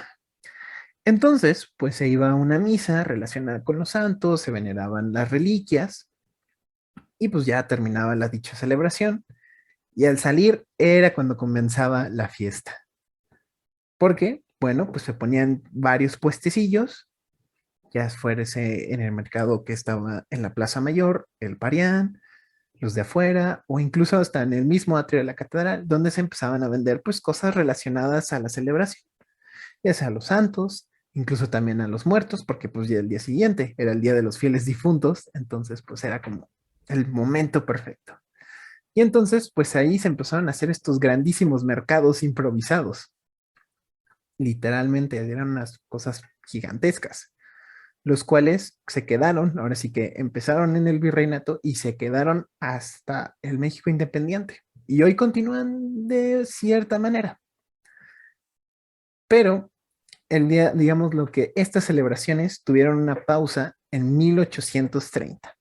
entonces, pues se iba a una misa relacionada con los santos, se veneraban las reliquias y pues ya terminaba la dicha celebración. Y al salir era cuando comenzaba la fiesta. Porque, bueno, pues se ponían varios puestecillos, ya fuese en el mercado que estaba en la Plaza Mayor, el Parián, los de afuera, o incluso hasta en el mismo atrio de la catedral, donde se empezaban a vender pues cosas relacionadas a la celebración, ya sea a los santos, incluso también a los muertos, porque pues ya el día siguiente era el día de los fieles difuntos, entonces pues era como el momento perfecto. Y entonces pues ahí se empezaron a hacer estos grandísimos mercados improvisados. Literalmente eran unas cosas gigantescas, los cuales se quedaron, ahora sí que empezaron en el virreinato y se quedaron hasta el México independiente. Y hoy continúan de cierta manera. Pero digamos lo que estas celebraciones tuvieron una pausa en 1830.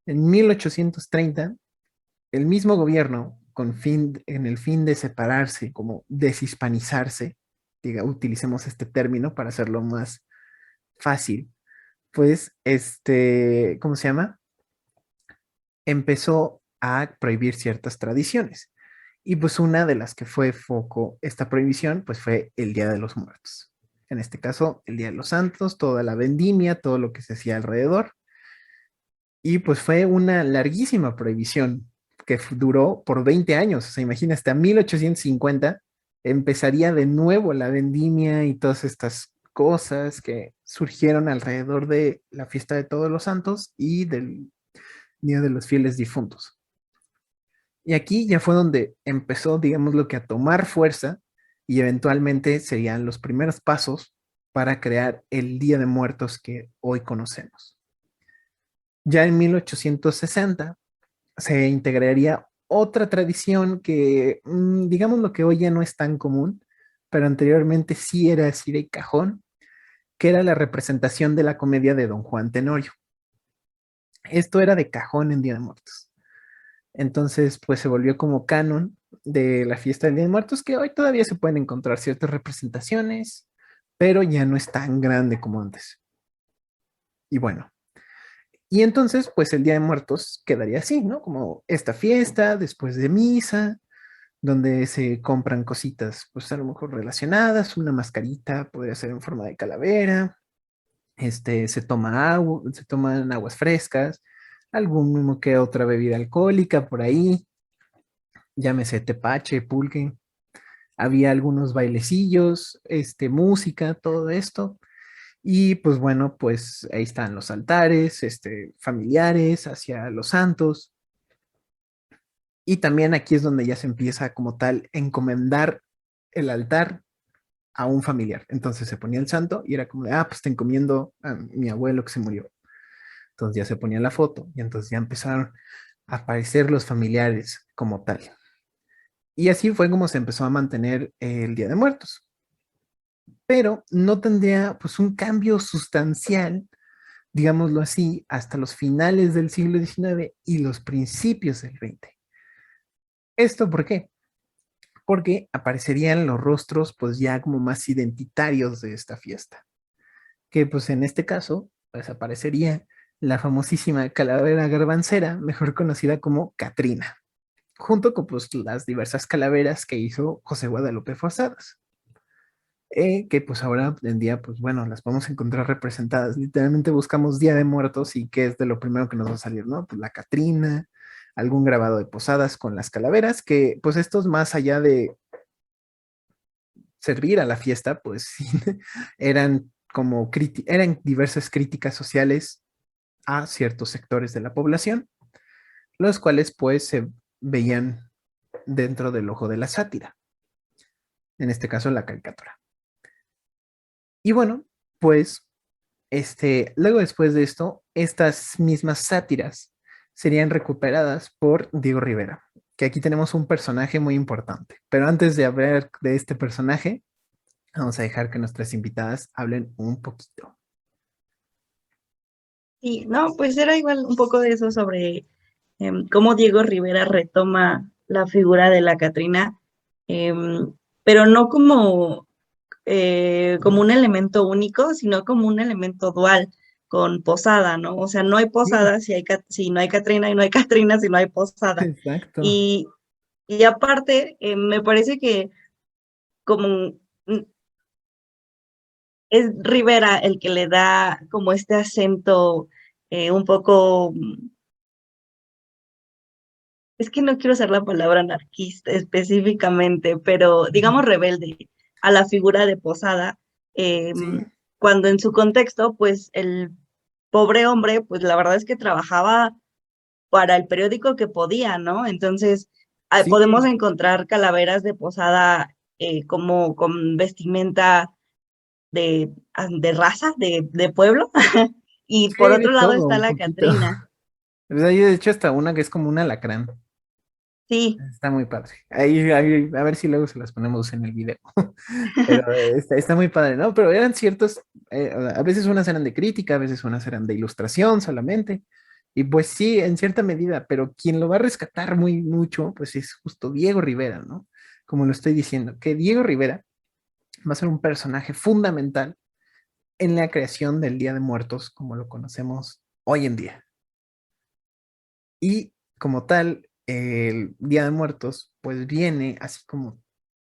En 1830, el mismo gobierno, en el fin de separarse, como deshispanizarse, utilicemos este término para hacerlo más fácil, pues, ¿cómo se llama? Empezó a prohibir ciertas tradiciones. Y pues una de las que fue foco esta prohibición, pues fue el Día de los Muertos. En este caso, el Día de los Santos, toda la vendimia, todo lo que se hacía alrededor. Y pues fue una larguísima prohibición que duró por 20 años. O sea, imagina, hasta 1850 empezaría de nuevo la vendimia y todas estas cosas que surgieron alrededor de la fiesta de Todos los Santos y del Día de los Fieles Difuntos. Y aquí ya fue donde empezó, digamos, lo que a tomar fuerza y eventualmente serían los primeros pasos para crear el Día de Muertos que hoy conocemos. Ya en 1860 se integraría otra tradición que, digamos, lo que hoy ya no es tan común, pero anteriormente sí era así de cajón, que era la representación de la comedia de Don Juan Tenorio. Esto era de cajón en Día de Muertos. Entonces, pues se volvió como canon de la fiesta del Día de Muertos, que hoy todavía se pueden encontrar ciertas representaciones, pero ya no es tan grande como antes. Y bueno, y entonces, pues el Día de Muertos quedaría así, ¿no? Como esta fiesta después de misa, donde se compran cositas, pues a lo mejor relacionadas, una mascarita podría ser en forma de calavera, se toma agua, se toman aguas frescas, algún que otra bebida alcohólica por ahí, llámese tepache, pulque, había algunos bailecillos, música, todo esto. Y pues bueno, pues ahí están los altares, familiares hacia los santos. Y también aquí es donde ya se empieza como tal a encomendar el altar a un familiar. Entonces se ponía el santo y era como de, ah, pues te encomiendo a mi abuelo que se murió. Entonces ya se ponía la foto y entonces ya empezaron a aparecer los familiares como tal. Y así fue como se empezó a mantener el Día de Muertos. Pero no tendría pues un cambio sustancial, digámoslo así, hasta los finales del siglo XIX y los principios del XX. ¿Esto por qué? Porque aparecerían los rostros pues ya como más identitarios de esta fiesta, que pues en este caso pues aparecería la famosísima calavera garbancera, mejor conocida como Catrina, junto con pues las diversas calaveras que hizo José Guadalupe Forzadas, que pues ahora en día pues bueno, las podemos encontrar representadas. Literalmente buscamos Día de Muertos y qué es de lo primero que nos va a salir, ¿no? Pues la Catrina, algún grabado de Posadas con las calaveras, que pues estos más allá de servir a la fiesta, pues eran como eran diversas críticas sociales a ciertos sectores de la población, los cuales pues se veían dentro del ojo de la sátira, en este caso la caricatura. Y bueno, pues luego después de esto, estas mismas sátiras serían recuperadas por Diego Rivera, que aquí tenemos un personaje muy importante. Pero antes de hablar de este personaje, vamos a dejar que nuestras invitadas hablen un poquito. Sí, no, pues era igual un poco de eso sobre cómo Diego Rivera retoma la figura de la Catrina, pero no como un elemento único, sino como un elemento dual con Posada, ¿no? O sea, no hay Sí, Posada si no hay Catrina y no hay Catrina si no hay Posada. exacto. Y, y aparte, me parece que como es Rivera el que le da como este acento un poco, es que no quiero usar la palabra anarquista específicamente, pero digamos rebelde a la figura de Posada, eh, Sí, cuando en su contexto, pues el pobre hombre, pues la verdad es que trabajaba para el periódico que podía, ¿no? Entonces, podemos sí, encontrar calaveras de Posada como con vestimenta de raza, de pueblo, y por sí, de otro lado todo, está un la poquito. Catrina. Pues hay de hecho hasta una que es como un alacrán. Sí, Está muy padre. A ver si luego se las ponemos en el video. Pero está muy padre, ¿no? Pero eran ciertos, a veces unas eran de crítica, a veces unas eran de ilustración solamente. Y pues sí, en cierta medida, pero quien lo va a rescatar muy mucho, pues es justo Diego Rivera, ¿no? Como lo estoy diciendo, que Diego Rivera va a ser un personaje fundamental en la creación del Día de Muertos, como lo conocemos hoy en día. Y como tal, el Día de Muertos, pues viene así como,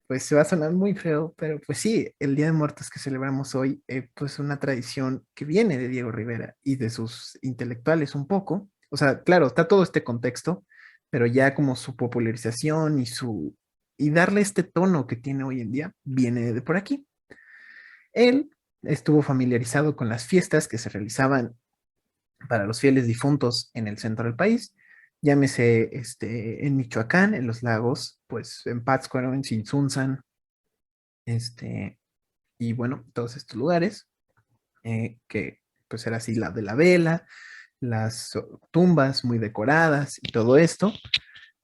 pues se va a sonar muy feo, pero pues sí, el Día de Muertos que celebramos hoy, pues una tradición que viene de Diego Rivera y de sus intelectuales un poco. O sea, claro, está todo este contexto, pero ya como su popularización y darle este tono que tiene hoy en día, viene de por aquí. Él estuvo familiarizado con las fiestas que se realizaban para los fieles difuntos en el centro del país, llámese en Michoacán, en los lagos, pues en Pátzcuaro, en Tzintzuntzan, y bueno, todos estos lugares, que pues era así la de la vela, las tumbas muy decoradas y todo esto.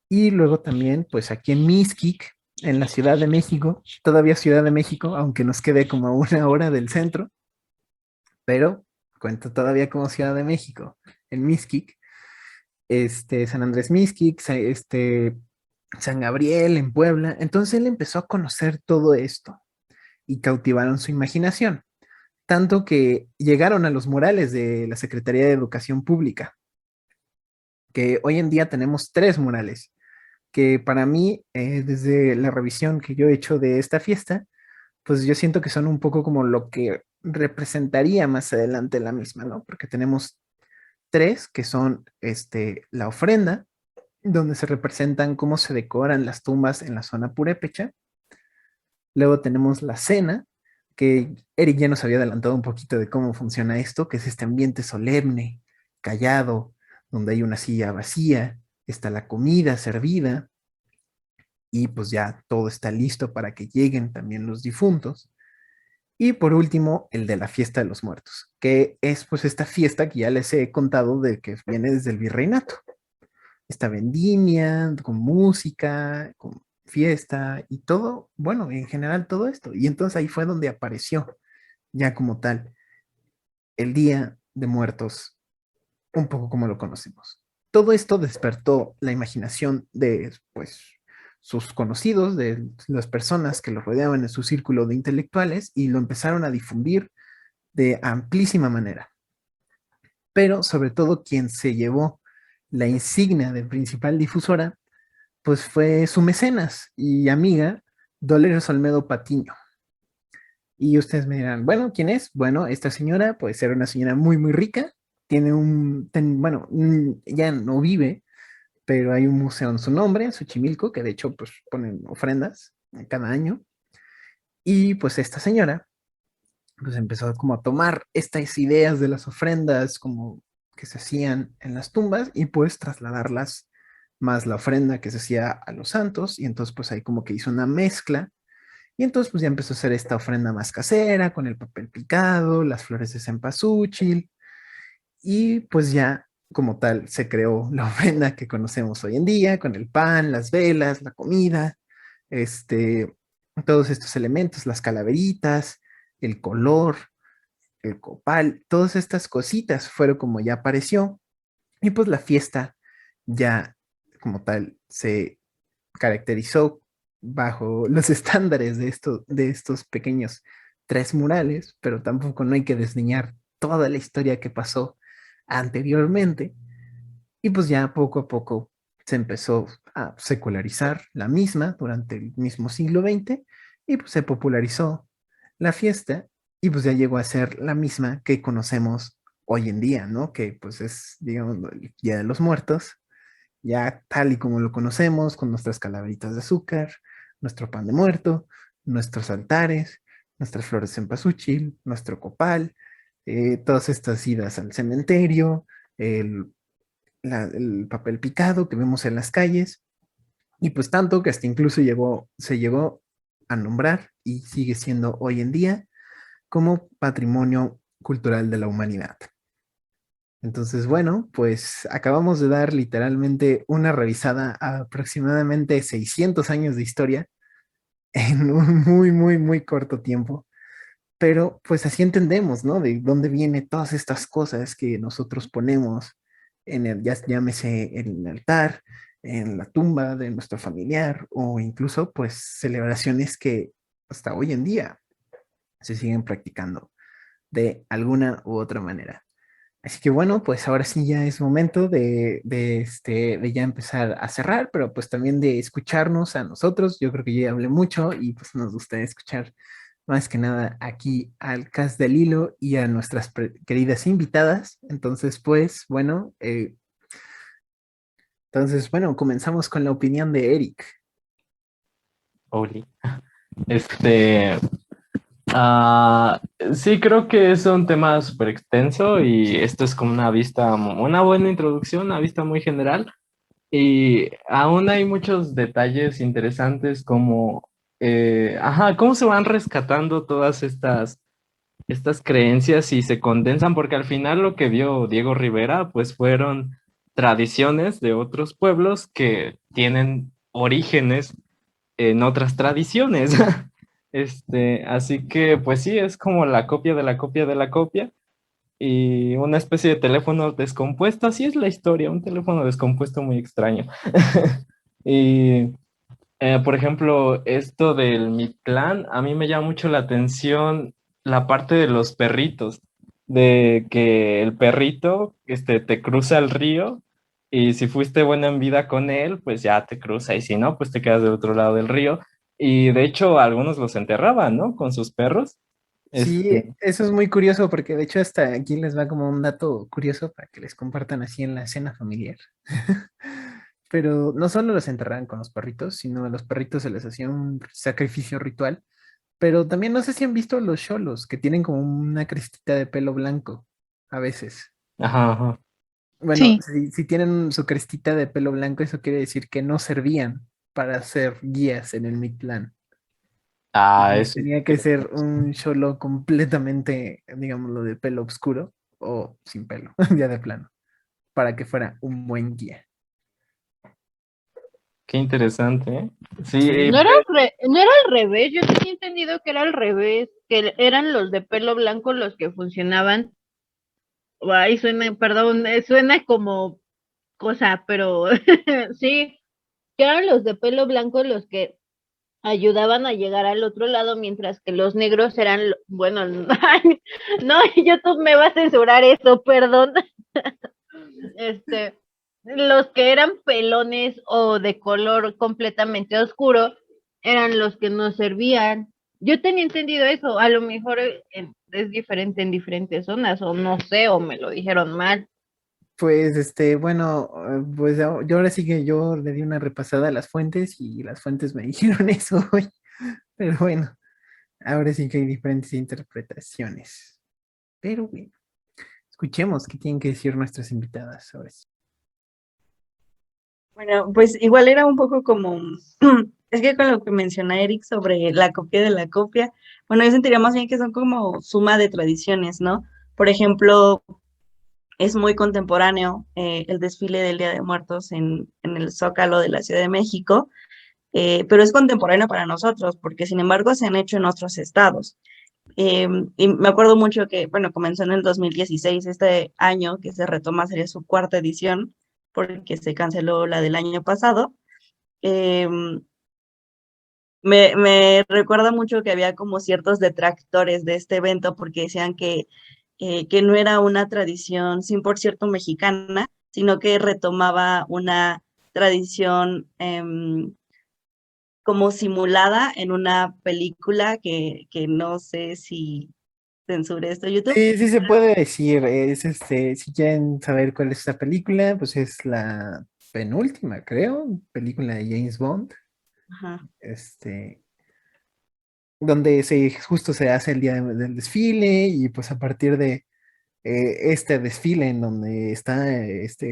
Y luego también, pues aquí en Mixquic, en la Ciudad de México, todavía Ciudad de México, aunque nos quede como a una hora del centro, pero cuento todavía como Ciudad de México, en Mixquic, San Andrés Mixquic, San Gabriel en Puebla. Entonces él empezó a conocer todo esto y cautivaron su imaginación, tanto que llegaron a los murales de la Secretaría de Educación Pública, que hoy en día tenemos 3 murales, que para mí, desde la revisión que yo he hecho de esta fiesta, pues yo siento que son un poco como lo que representaría más adelante la misma, ¿no? Porque tenemos 3 que son la ofrenda, donde se representan cómo se decoran las tumbas en la zona purépecha. Luego tenemos la cena, que Eric ya nos había adelantado un poquito de cómo funciona esto, que es este ambiente solemne, callado, donde hay una silla vacía, está la comida servida y pues ya todo está listo para que lleguen también los difuntos. Y por último, el de la fiesta de los muertos, que es pues esta fiesta que ya les he contado de que viene desde el virreinato. Esta vendimia, con música, con fiesta y todo, bueno, en general todo esto. Y entonces ahí fue donde apareció ya como tal el Día de Muertos, un poco como lo conocemos. Todo esto despertó la imaginación de, pues, sus conocidos, de las personas que lo rodeaban en su círculo de intelectuales y lo empezaron a difundir de amplísima manera. Pero sobre todo quien se llevó la insignia de principal difusora, pues fue su mecenas y amiga, Dolores Olmedo Patiño. Y ustedes me dirán, bueno, ¿quién es? Bueno, esta señora, pues era una señora muy, muy rica, tiene bueno, ya no vive, pero hay un museo en su nombre, en Xochimilco, que de hecho, pues ponen ofrendas cada año. Y pues esta señora, pues empezó como a tomar estas ideas de las ofrendas como que se hacían en las tumbas y pues trasladarlas más la ofrenda que se hacía a los santos y entonces pues ahí como que hizo una mezcla y entonces pues ya empezó a hacer esta ofrenda más casera con el papel picado, las flores de cempasúchil y pues ya como tal se creó la ofrenda que conocemos hoy en día con el pan, las velas, la comida, este, todos estos elementos, las calaveritas, el color, el copal, todas estas cositas fueron como ya apareció y pues la fiesta ya como tal se caracterizó bajo los estándares de estos pequeños tres murales, pero tampoco no hay que desdeñar toda la historia que pasó anteriormente y pues ya poco a poco se empezó a secularizar la misma durante el mismo siglo XX y pues se popularizó la fiesta y pues ya llegó a ser la misma que conocemos hoy en día, ¿no? Que pues es, digamos, el Día de los Muertos, ya tal y como lo conocemos, con nuestras calaveritas de azúcar, nuestro pan de muerto, nuestros altares, nuestras flores en cempasúchil, nuestro copal, todas estas idas al cementerio, el, el papel picado que vemos en las calles, y pues tanto que hasta incluso se llegó a nombrar y sigue siendo hoy en día como patrimonio cultural de la humanidad. Entonces, bueno, pues acabamos de dar literalmente una revisada a aproximadamente 600 años de historia en un muy, muy, muy corto tiempo. Pero pues así entendemos, ¿no? De dónde vienen todas estas cosas que nosotros ponemos en el, ya llámese en el altar, en la tumba de nuestro familiar o incluso pues celebraciones que hasta hoy en día se siguen practicando de alguna u otra manera. Así que bueno, pues ahora sí ya es momento de ya empezar a cerrar, pero pues también de escucharnos a nosotros. Yo creo que yo ya hablé mucho y pues nos gustaría escuchar más que nada aquí al cast del hilo y a nuestras queridas invitadas. Entonces, bueno, comenzamos con la opinión de Eric. Oli. Este, sí, creo que es un tema súper extenso y esto es como una buena introducción, una vista muy general. Y aún hay muchos detalles interesantes como, cómo se van rescatando todas estas creencias y se condensan, porque al final lo que vio Diego Rivera, pues fueron tradiciones de otros pueblos que tienen orígenes en otras tradiciones. Así que, pues sí, es como la copia de la copia de la copia y una especie de teléfono descompuesto. Así es la historia, un teléfono descompuesto muy extraño. Y, por ejemplo, esto del Mictlán, a mí me llama mucho la atención la parte de los perritos, de que el perrito te cruza el río y si fuiste buena en vida con él, pues ya te cruza y si no, pues te quedas del otro lado del río. Y de hecho, algunos los enterraban, ¿no? Con sus perros. Sí, eso es muy curioso porque de hecho hasta aquí les va como un dato curioso para que les compartan así en la cena familiar. Pero no solo los enterraban con los perritos, sino a los perritos se les hacía un sacrificio ritual. Pero también no sé si han visto los cholos que tienen como una crestita de pelo blanco a veces. Ajá, ajá. Bueno, Sí. si tienen su crestita de pelo blanco, eso quiere decir que no servían para ser guías en el Mictlán. Ah, Y eso. tenía que ser un cholo completamente, digámoslo, de pelo oscuro o sin pelo, ya de plano, para que fuera un buen guía. Qué interesante, ¿eh? Sí, Sí, No era al revés, yo tenía entendido que era al revés, que eran los de pelo blanco los que funcionaban. Ay, suena, perdón, suena como cosa, pero sí, que eran los de pelo blanco los que ayudaban a llegar al otro lado, mientras que los negros eran, bueno, ay, no, YouTube me va a censurar eso, perdón. Este, los que eran pelones o de color completamente oscuro eran los que nos servían. Yo tenía entendido eso, a lo mejor es diferente en diferentes zonas, o no sé, o me lo dijeron mal. pues bueno, pues yo ahora sí que yo le di una repasada a las fuentes y las fuentes me dijeron eso hoy. Pero bueno, ahora sí que hay diferentes interpretaciones. Pero bueno, escuchemos qué tienen que decir nuestras invitadas ahora sí. Bueno, pues igual era un poco como, es que con lo que menciona Eric sobre la copia de la copia, bueno, yo sentiría más bien que son como suma de tradiciones, ¿no? Por ejemplo, es muy contemporáneo el desfile del Día de Muertos en el Zócalo de la Ciudad de México, pero es contemporáneo para nosotros, porque sin embargo se han hecho en otros estados. Y me acuerdo mucho que, bueno, comenzó en el 2016, este año que se retoma sería su cuarta edición, porque se canceló la del año pasado. Em, me recuerda mucho que había como ciertos detractores de este evento porque decían que no era una tradición 100% mexicana, sino que retomaba una tradición como simulada en una película que no sé si censure esto YouTube. Sí, sí se puede decir, es si quieren saber cuál es esta película, pues es la penúltima, creo, película de James Bond, Ajá. este, donde justo se hace el día del desfile y pues a partir de este desfile en donde está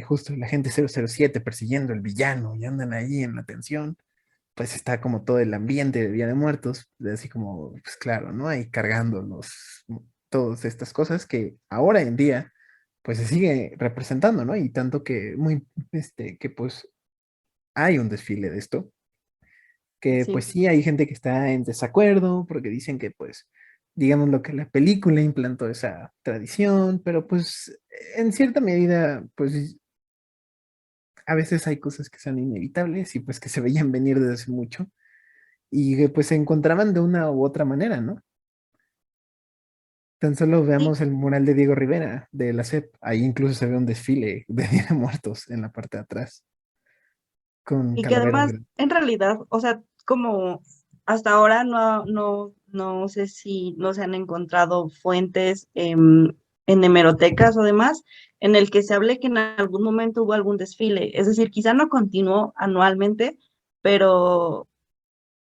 justo el agente 007 persiguiendo al villano y andan ahí en la tensión, pues está como todo el ambiente de Día de Muertos, así como, pues claro, ¿no? Ahí cargando todas estas cosas que ahora en día, pues se sigue representando, ¿no? Y tanto que que pues hay un desfile de esto, que Sí. pues sí hay gente que está en desacuerdo porque dicen que pues, digamos lo que la película implantó esa tradición, pero pues en cierta medida, pues a veces hay cosas que son inevitables y pues que se veían venir desde hace mucho y que pues se encontraban de una u otra manera, ¿no? Tan solo Sí, veamos el mural de Diego Rivera de la SEP, ahí incluso se ve un desfile de Día de Muertos en la parte de atrás, con y que calaveras además, grandes. en realidad, o sea, como hasta ahora no sé si no se han encontrado fuentes en hemerotecas o demás en el que se hable que en algún momento hubo algún desfile. Es decir, quizá no continuó anualmente, pero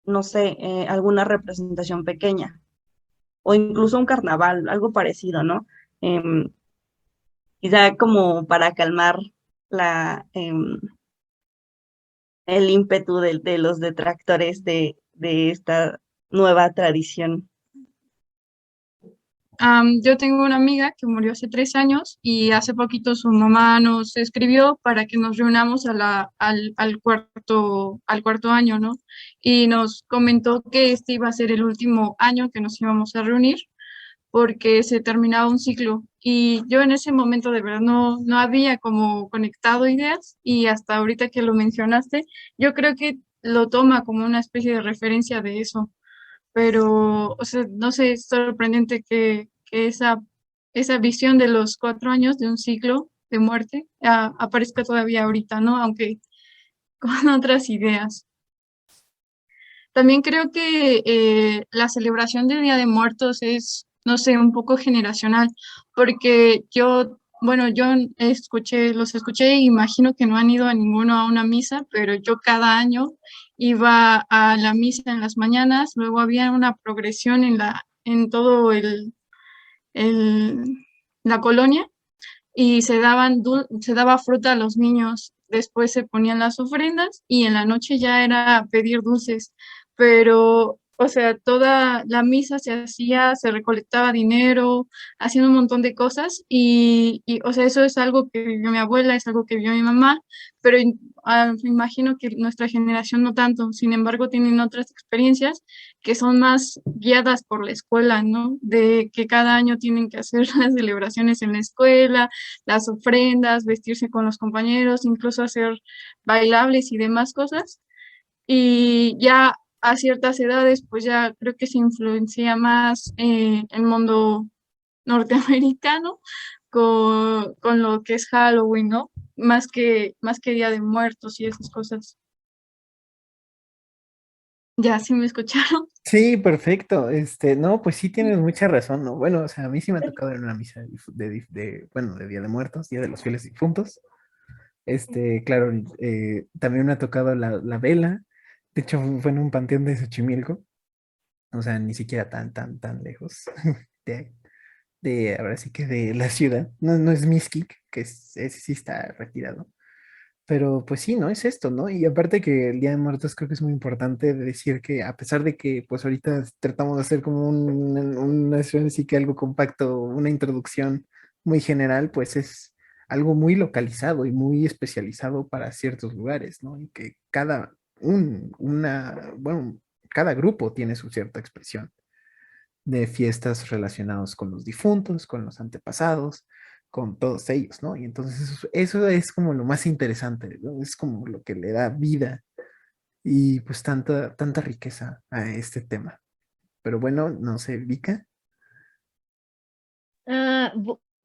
no sé, alguna representación pequeña o incluso un carnaval, algo parecido, ¿no? Em, Quizá como para calmar la, el ímpetu de los detractores de esta nueva tradición. Yo tengo una amiga que murió hace 3 años y hace poquito su mamá nos escribió para que nos reunamos al cuarto año, ¿no? Y nos comentó que este iba a ser el último año que nos íbamos a reunir porque se terminaba un ciclo. Y yo en ese momento de verdad no había como conectado ideas y hasta ahorita que lo mencionaste, yo creo que lo toma como una especie de referencia de eso, pero, o sea, no sé, es sorprendente que esa visión de los 4 años de un ciclo de muerte aparezca todavía ahorita, ¿no? Aunque con otras ideas. También creo que la celebración del Día de Muertos es, no sé, un poco generacional, porque bueno, yo los escuché e imagino que no han ido a ninguno a una misa, pero yo cada año iba a la misa en las mañanas, luego había una progresión en todo el- la colonia y se daba fruta a los niños, después se ponían las ofrendas y en la noche ya era pedir dulces, pero o sea, toda la misa se hacía, se recolectaba dinero, haciendo un montón de cosas o sea, eso es algo que vio mi abuela, es algo que vio mi mamá, pero me imagino que nuestra generación no tanto. Sin embargo, tienen otras experiencias que son más guiadas por la escuela, ¿no? De que cada año tienen que hacer las celebraciones en la escuela, las ofrendas, vestirse con los compañeros, incluso hacer bailables y demás cosas. Y ya a ciertas edades, pues ya creo que se influencia más el mundo norteamericano con lo que es Halloween, ¿no? Más que Día de Muertos y esas cosas. ¿Ya sí me escucharon? Sí, perfecto. No, pues sí tienes mucha razón, ¿no? Bueno, o sea, a mí sí me ha tocado ir a una misa bueno, de Día de Muertos, Día de los Fieles Difuntos. Claro, también me ha tocado la vela. De hecho, fue en un panteón de Xochimilco. O sea, ni siquiera tan lejos de, ahora sí que de la ciudad. No, no es Mixquic, que ese sí está retirado. Pero pues sí, ¿no? Es esto, ¿no? Y aparte que el Día de Muertos creo que es muy importante decir que a pesar de que pues ahorita tratamos de hacer como una sí que algo compacto, una introducción muy general, pues es algo muy localizado y muy especializado para ciertos lugares, ¿no? Y que bueno, cada grupo tiene su cierta expresión de fiestas relacionadas con los difuntos, con los antepasados, con todos ellos, ¿no? Y entonces eso es como lo más interesante, ¿no? Es como lo que le da vida y pues tanta riqueza a este tema. Pero bueno, no sé, Vika. Ah,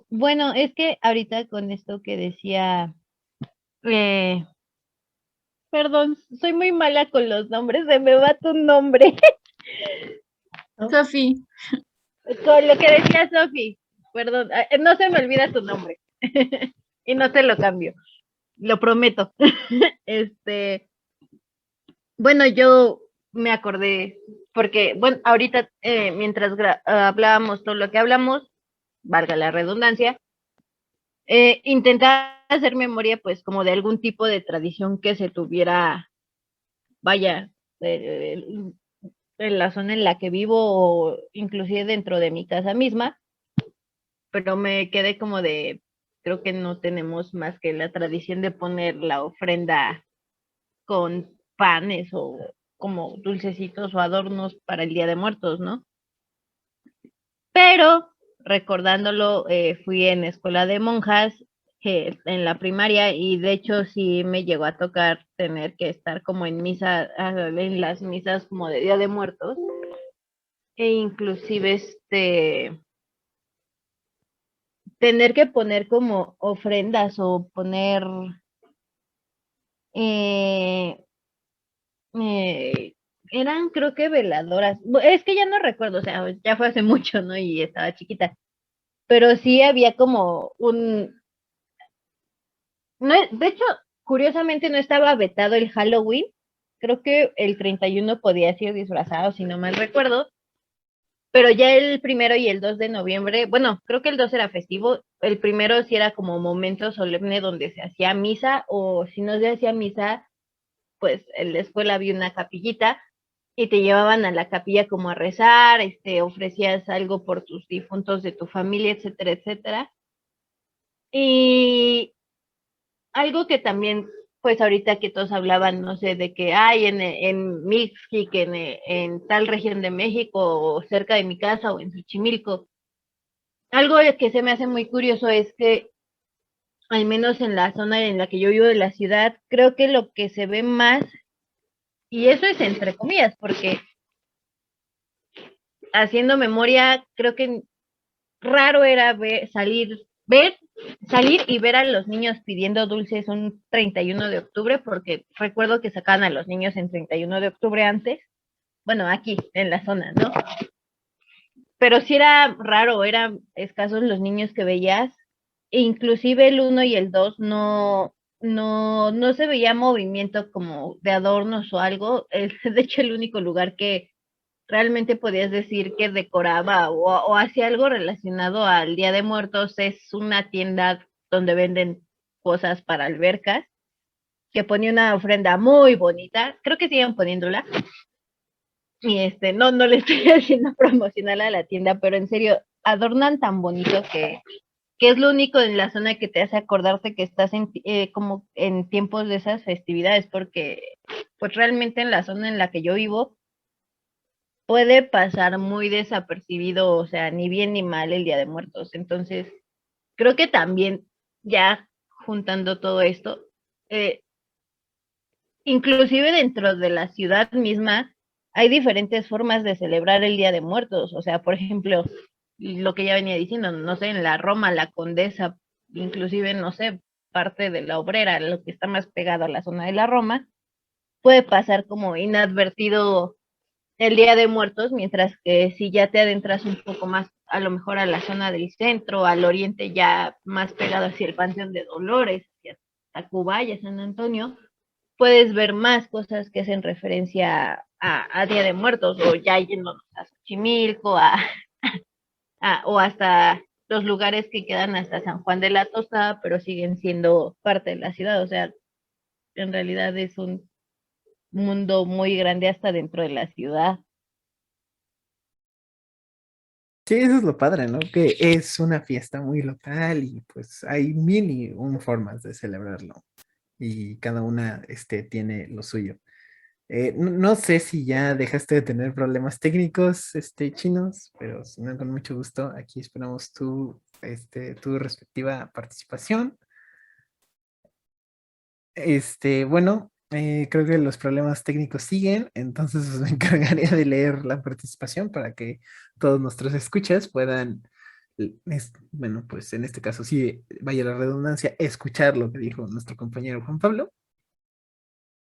bueno, es que ahorita con esto que decía, eh, perdón, soy muy mala con los nombres, se me va tu nombre. Sofi, Con lo que decía Sofi, perdón, no se me olvida tu nombre y no te lo cambio, lo prometo. Bueno, yo me acordé, porque, bueno, ahorita mientras hablábamos todo lo que hablamos, valga la redundancia, intentaba hacer memoria, pues, como de algún tipo de tradición que se tuviera, vaya, en la zona en la que vivo o inclusive dentro de mi casa misma, pero me quedé como de, creo que no tenemos más que la tradición de poner la ofrenda con panes o como dulcecitos o adornos para el Día de Muertos, ¿no? Pero recordándolo, fui en escuela de monjas en la primaria y de hecho sí me llegó a tocar tener que estar como en misa, en las misas como de Día de Muertos e inclusive tener que poner como ofrendas o poner eh, eran creo que veladoras, es que ya no recuerdo, o sea, ya fue hace mucho, ¿no? Y estaba chiquita, pero sí había como no, de hecho, curiosamente no estaba vetado el Halloween, creo que el 31 podía ser disfrazado, si no mal recuerdo, pero ya el 1 y el 2 de noviembre, bueno, creo que el 2 era festivo, el 1 sí era como momento solemne donde se hacía misa, o si no se hacía misa, pues en la escuela había una capillita y te llevaban a la capilla como a rezar, ofrecías algo por tus difuntos de tu familia, etcétera, etcétera. Y algo que también, pues ahorita que todos hablaban, no sé, de que hay en Mixquic, en tal región de México, o cerca de mi casa, o en Xochimilco, algo que se me hace muy curioso es que, al menos en la zona en la que yo vivo de la ciudad, creo que lo que se ve más, y eso es entre comillas, porque haciendo memoria, creo que raro era salir y ver a los niños pidiendo dulces un 31 de octubre, porque recuerdo que sacaban a los niños en 31 de octubre antes, bueno, aquí, en la zona, ¿no? Pero sí era raro, eran escasos los niños que veías, e inclusive el 1 y el 2 no se veía movimiento como de adornos o algo, de hecho el único lugar que realmente podías decir que decoraba o hacía algo relacionado al Día de Muertos es una tienda donde venden cosas para albercas, que ponía una ofrenda muy bonita, creo que siguen poniéndola, Y no le estoy haciendo promocional a la tienda, pero en serio, adornan tan bonito que es lo único en la zona que te hace acordarte que estás como en tiempos de esas festividades, porque pues realmente en la zona en la que yo vivo puede pasar muy desapercibido, o sea, ni bien ni mal el Día de Muertos. Entonces, creo que también ya juntando todo esto, inclusive dentro de la ciudad misma, hay diferentes formas de celebrar el Día de Muertos. O sea, por ejemplo, lo que ya venía diciendo, no sé, en la Roma, la Condesa, inclusive, no sé, parte de la Obrera, lo que está más pegado a la zona de la Roma, puede pasar como inadvertido el Día de Muertos, mientras que si ya te adentras un poco más, a lo mejor a la zona del centro, al oriente, ya más pegado hacia el Panteón de Dolores, hacia Tacubaya, San Antonio, puedes ver más cosas que hacen referencia a Día de Muertos, o ya yendo a Xochimilco, o hasta los lugares que quedan hasta San Juan de la Tostada, pero siguen siendo parte de la ciudad. O sea, en realidad es un mundo muy grande hasta dentro de la ciudad. Sí, eso es lo padre, ¿no? Que es una fiesta muy local y pues hay mil y un formas de celebrarlo y cada una tiene lo suyo. No sé si ya dejaste de tener problemas técnicos, chinos, pero si no, con mucho gusto, aquí esperamos tu respectiva participación. Bueno, creo que los problemas técnicos siguen, entonces pues, me encargaría de leer la participación para que todos nuestros escuchas puedan, bueno, pues en este caso sí, vaya la redundancia, escuchar lo que dijo nuestro compañero Juan Pablo.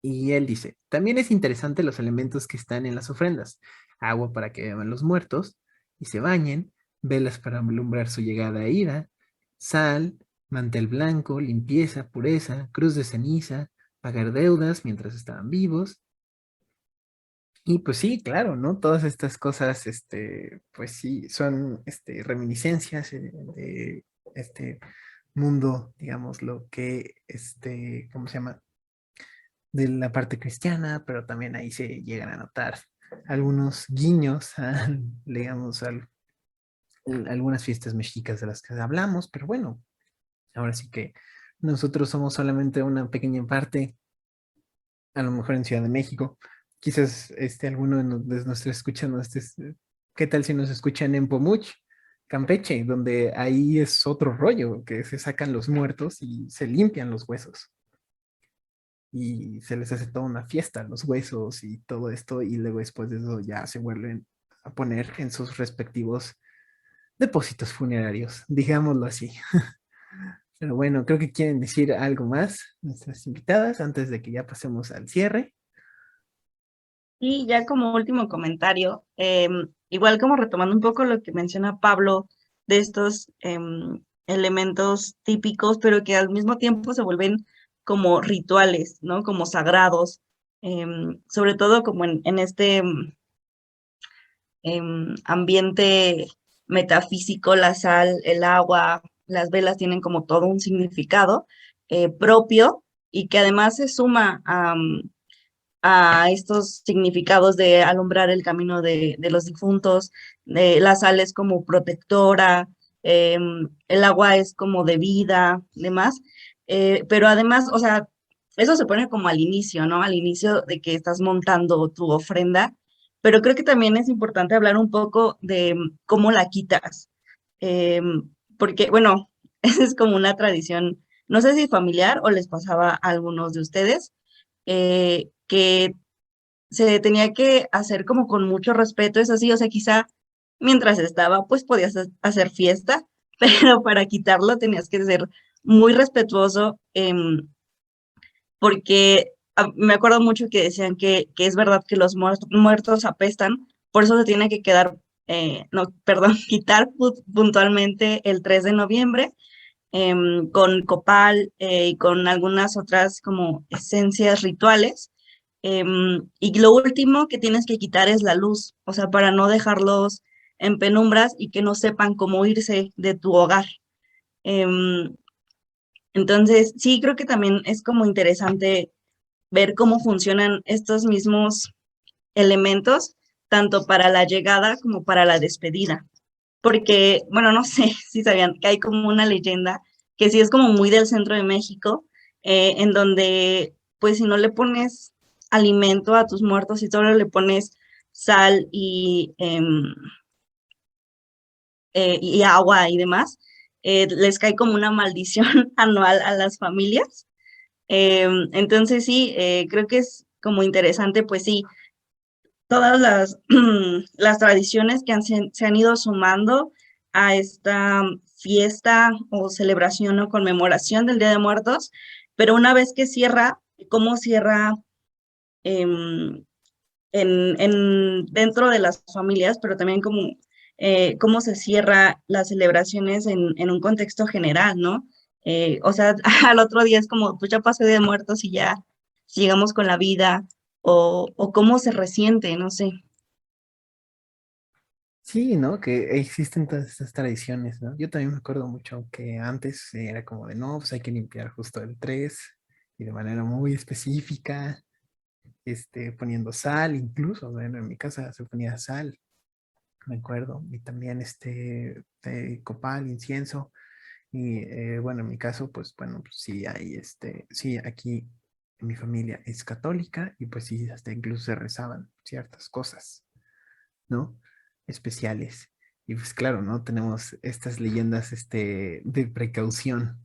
Y él dice, también es interesante los elementos que están en las ofrendas. Agua para que beban los muertos y se bañen, velas para alumbrar su llegada e ida, sal, mantel blanco, limpieza, pureza, cruz de ceniza, pagar deudas mientras estaban vivos. Y pues sí, claro, ¿no? Todas estas cosas, pues sí, son reminiscencias de este mundo, digamos, lo que, ¿cómo se llama? De la parte cristiana, pero también ahí se llegan a notar algunos guiños a, digamos, algunas fiestas mexicas de las que hablamos, pero bueno, ahora sí que nosotros somos solamente una pequeña parte, a lo mejor en Ciudad de México. Quizás alguno de nuestros escuchas, ¿qué tal si nos escuchan en Pomuch, Campeche, donde ahí es otro rollo, que se sacan los muertos y se limpian los huesos? Y se les hace toda una fiesta, los huesos y todo esto, y luego después de eso ya se vuelven a poner en sus respectivos depósitos funerarios, digámoslo así. Pero bueno, creo que quieren decir algo más nuestras invitadas antes de que ya pasemos al cierre. Y ya como último comentario, igual como retomando un poco lo que menciona Pablo de estos elementos típicos, pero que al mismo tiempo se vuelven como rituales, ¿no? Como sagrados, sobre todo como en este ambiente metafísico, la sal, el agua, las velas tienen como todo un significado propio y que además se suma a estos significados de alumbrar el camino de los difuntos, la sal es como protectora, el agua es como de vida, demás, pero además, o sea, eso se pone como al inicio, ¿no? Al inicio de que estás montando tu ofrenda, pero creo que también es importante hablar un poco de cómo la quitas, porque, bueno, esa es como una tradición, no sé si familiar o les pasaba a algunos de ustedes, que se tenía que hacer como con mucho respeto, es así, o sea, quizá mientras estaba, pues podías hacer fiesta, pero para quitarlo tenías que ser muy respetuoso, porque me acuerdo mucho que decían que es verdad que los muertos apestan, por eso se tiene que quedar, no, perdón, quitar puntualmente el 3 de noviembre, con copal y con algunas otras como esencias rituales. Y lo último que tienes que quitar es la luz, o sea, para no dejarlos en penumbras y que no sepan cómo irse de tu hogar. Em, entonces, sí, creo que también es como interesante ver cómo funcionan estos mismos elementos tanto para la llegada como para la despedida. Porque, bueno, no sé si sabían que hay como una leyenda que sí es como muy del centro de México, en donde, pues si no le pones alimento a tus muertos y solo le pones sal y agua y demás, les cae como una maldición anual a las familias. Entonces sí, creo que es como interesante, pues sí, todas las tradiciones que se han ido sumando a esta fiesta o celebración o conmemoración del Día de Muertos, pero una vez que cierra, cómo cierra em, dentro de las familias, pero también como cómo se cierra las celebraciones en un contexto general, ¿no? O sea, al otro día es como, pues ya pasé de muertos y ya sigamos con la vida, o cómo se resiente, no sé. Sí, ¿no? Que existen todas estas tradiciones, ¿no? Yo también me acuerdo mucho que antes era como de, no, pues hay que limpiar justo el 3 y de manera muy específica, poniendo sal incluso, bueno, en mi casa se ponía sal, me acuerdo, y también copal, incienso, y bueno, en mi caso, pues bueno, pues sí hay, sí, aquí en mi familia es católica y pues sí, hasta incluso se rezaban ciertas cosas, ¿no? Especiales. Y pues claro, ¿no? Tenemos estas leyendas, de precaución,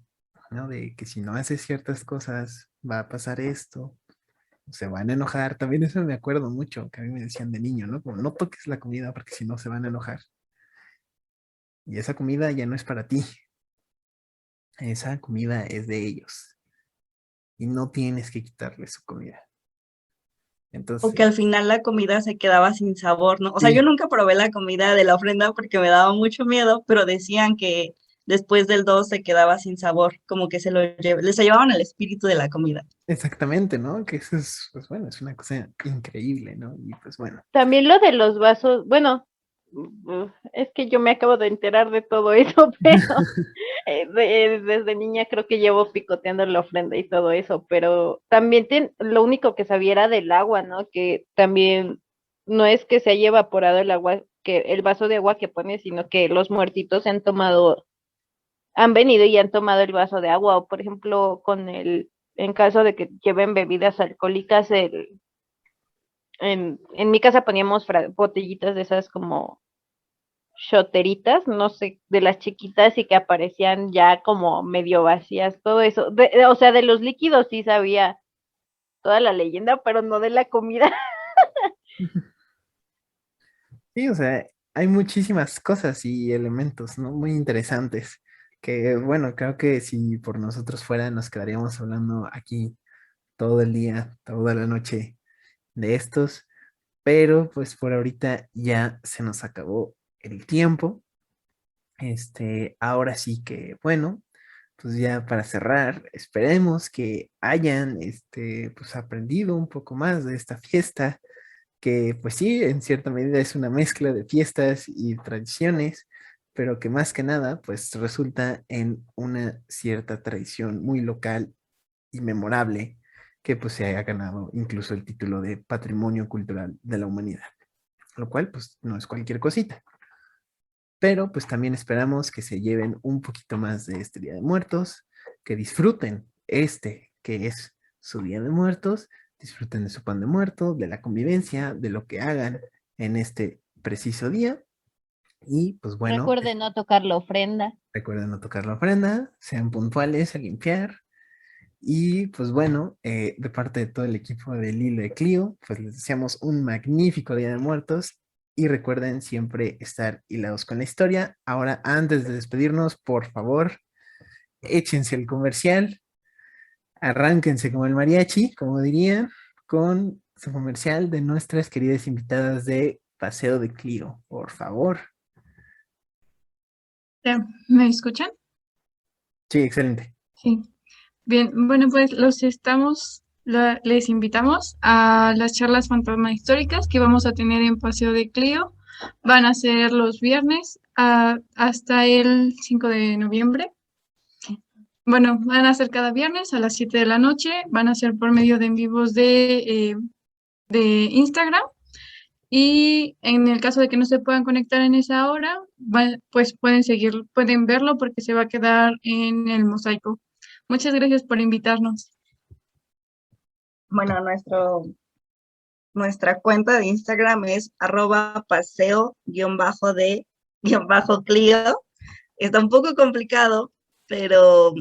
¿no? De que si no haces ciertas cosas, va a pasar esto, se van a enojar. También eso me acuerdo mucho, que a mí me decían de niño, ¿no? Como no toques la comida porque si no se van a enojar. Y esa comida ya no es para ti, esa comida es de ellos. Y no tienes que quitarle su comida. O que al Entonces, final la comida se quedaba sin sabor, ¿no? O sea, yo sí, nunca probé la comida de la ofrenda porque me daba mucho miedo, pero decían que después del 2 se quedaba sin sabor, como que les llevaban el espíritu de la comida. exactamente, ¿no? Que eso es, pues bueno, es una cosa increíble, ¿no? Y pues bueno. También lo de los vasos, bueno, es que yo me acabo de enterar de todo eso, pero desde niña creo que llevo picoteando la ofrenda y todo eso, pero también lo único que sabía era del agua, ¿no? Que también no es que se haya evaporado el agua, que el vaso de agua que pones, sino que los muertitos han venido y han tomado el vaso de agua, o por ejemplo, en caso de que lleven bebidas alcohólicas, en mi casa poníamos botellitas de esas como shoteritas, no sé, de las chiquitas y que aparecían ya como medio vacías, todo eso. O sea, de los líquidos sí sabía toda la leyenda, pero no de la comida. Sí, o sea, hay muchísimas cosas y elementos, ¿no? Muy interesantes, que bueno, creo que si por nosotros fuera, nos quedaríamos hablando aquí todo el día, toda la noche de estos, pero pues por ahorita ya se nos acabó el tiempo. Ahora sí que, bueno, pues ya para cerrar, esperemos que hayan, pues aprendido un poco más de esta fiesta que pues sí, en cierta medida es una mezcla de fiestas y tradiciones, pero que más que nada pues resulta en una cierta tradición muy local y memorable que pues se haya ganado incluso el título de Patrimonio Cultural de la Humanidad, lo cual pues no es cualquier cosita. Pero pues también esperamos que se lleven un poquito más de este Día de Muertos, que disfruten que es su Día de Muertos, disfruten de su pan de muerto, de la convivencia, de lo que hagan en este preciso día. Y pues bueno, Recuerden no tocar la ofrenda. recuerden no tocar la ofrenda, sean puntuales a limpiar. Y pues bueno, de parte de todo el equipo de Lilo de Clio, pues les deseamos un magnífico Día de Muertos y recuerden siempre estar hilados con la historia. Ahora, antes de despedirnos, por favor, échense el comercial, arránquense como el mariachi, como dirían, con su comercial de nuestras queridas invitadas de Paseo de Clio, por favor. Ya, ¿me escuchan? Sí, excelente. Sí. Bien, bueno, pues les invitamos a las charlas fantasma históricas que vamos a tener en Paseo de Clio. Van a ser los viernes hasta el 5 de noviembre. Bueno, van a ser cada viernes a las 7 de la noche. Van a ser por medio de en vivos de Instagram. Y en el caso de que no se puedan conectar en esa hora, pues pueden verlo porque se va a quedar en el mosaico. Muchas gracias por invitarnos. Bueno, nuestra cuenta de Instagram es @paseo_de_Clio. Está un poco complicado, pero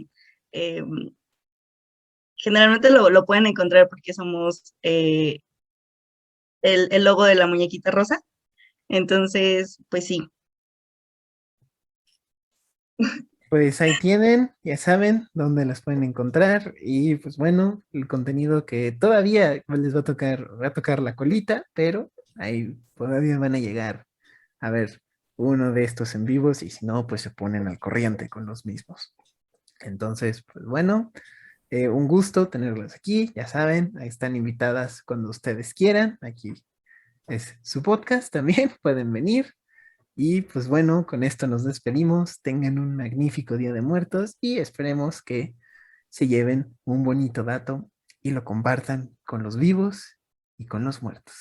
generalmente lo pueden encontrar porque somos el logo de la muñequita rosa. Entonces, pues sí. Pues ahí tienen, ya saben dónde las pueden encontrar y pues bueno, el contenido que todavía les va a tocar la colita, pero ahí todavía van a llegar a ver uno de estos en vivos y si no, pues se ponen al corriente con los mismos. Entonces, pues bueno, un gusto tenerlas aquí, ya saben, ahí están invitadas cuando ustedes quieran, aquí es su podcast también, pueden venir. Y pues bueno, con esto nos despedimos. Tengan un magnífico Día de Muertos y esperemos que se lleven un bonito dato y lo compartan con los vivos y con los muertos.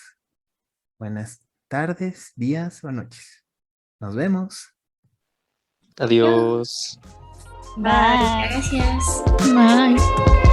Buenas tardes, días o noches. Nos vemos. Adiós. Bye. Gracias. Bye.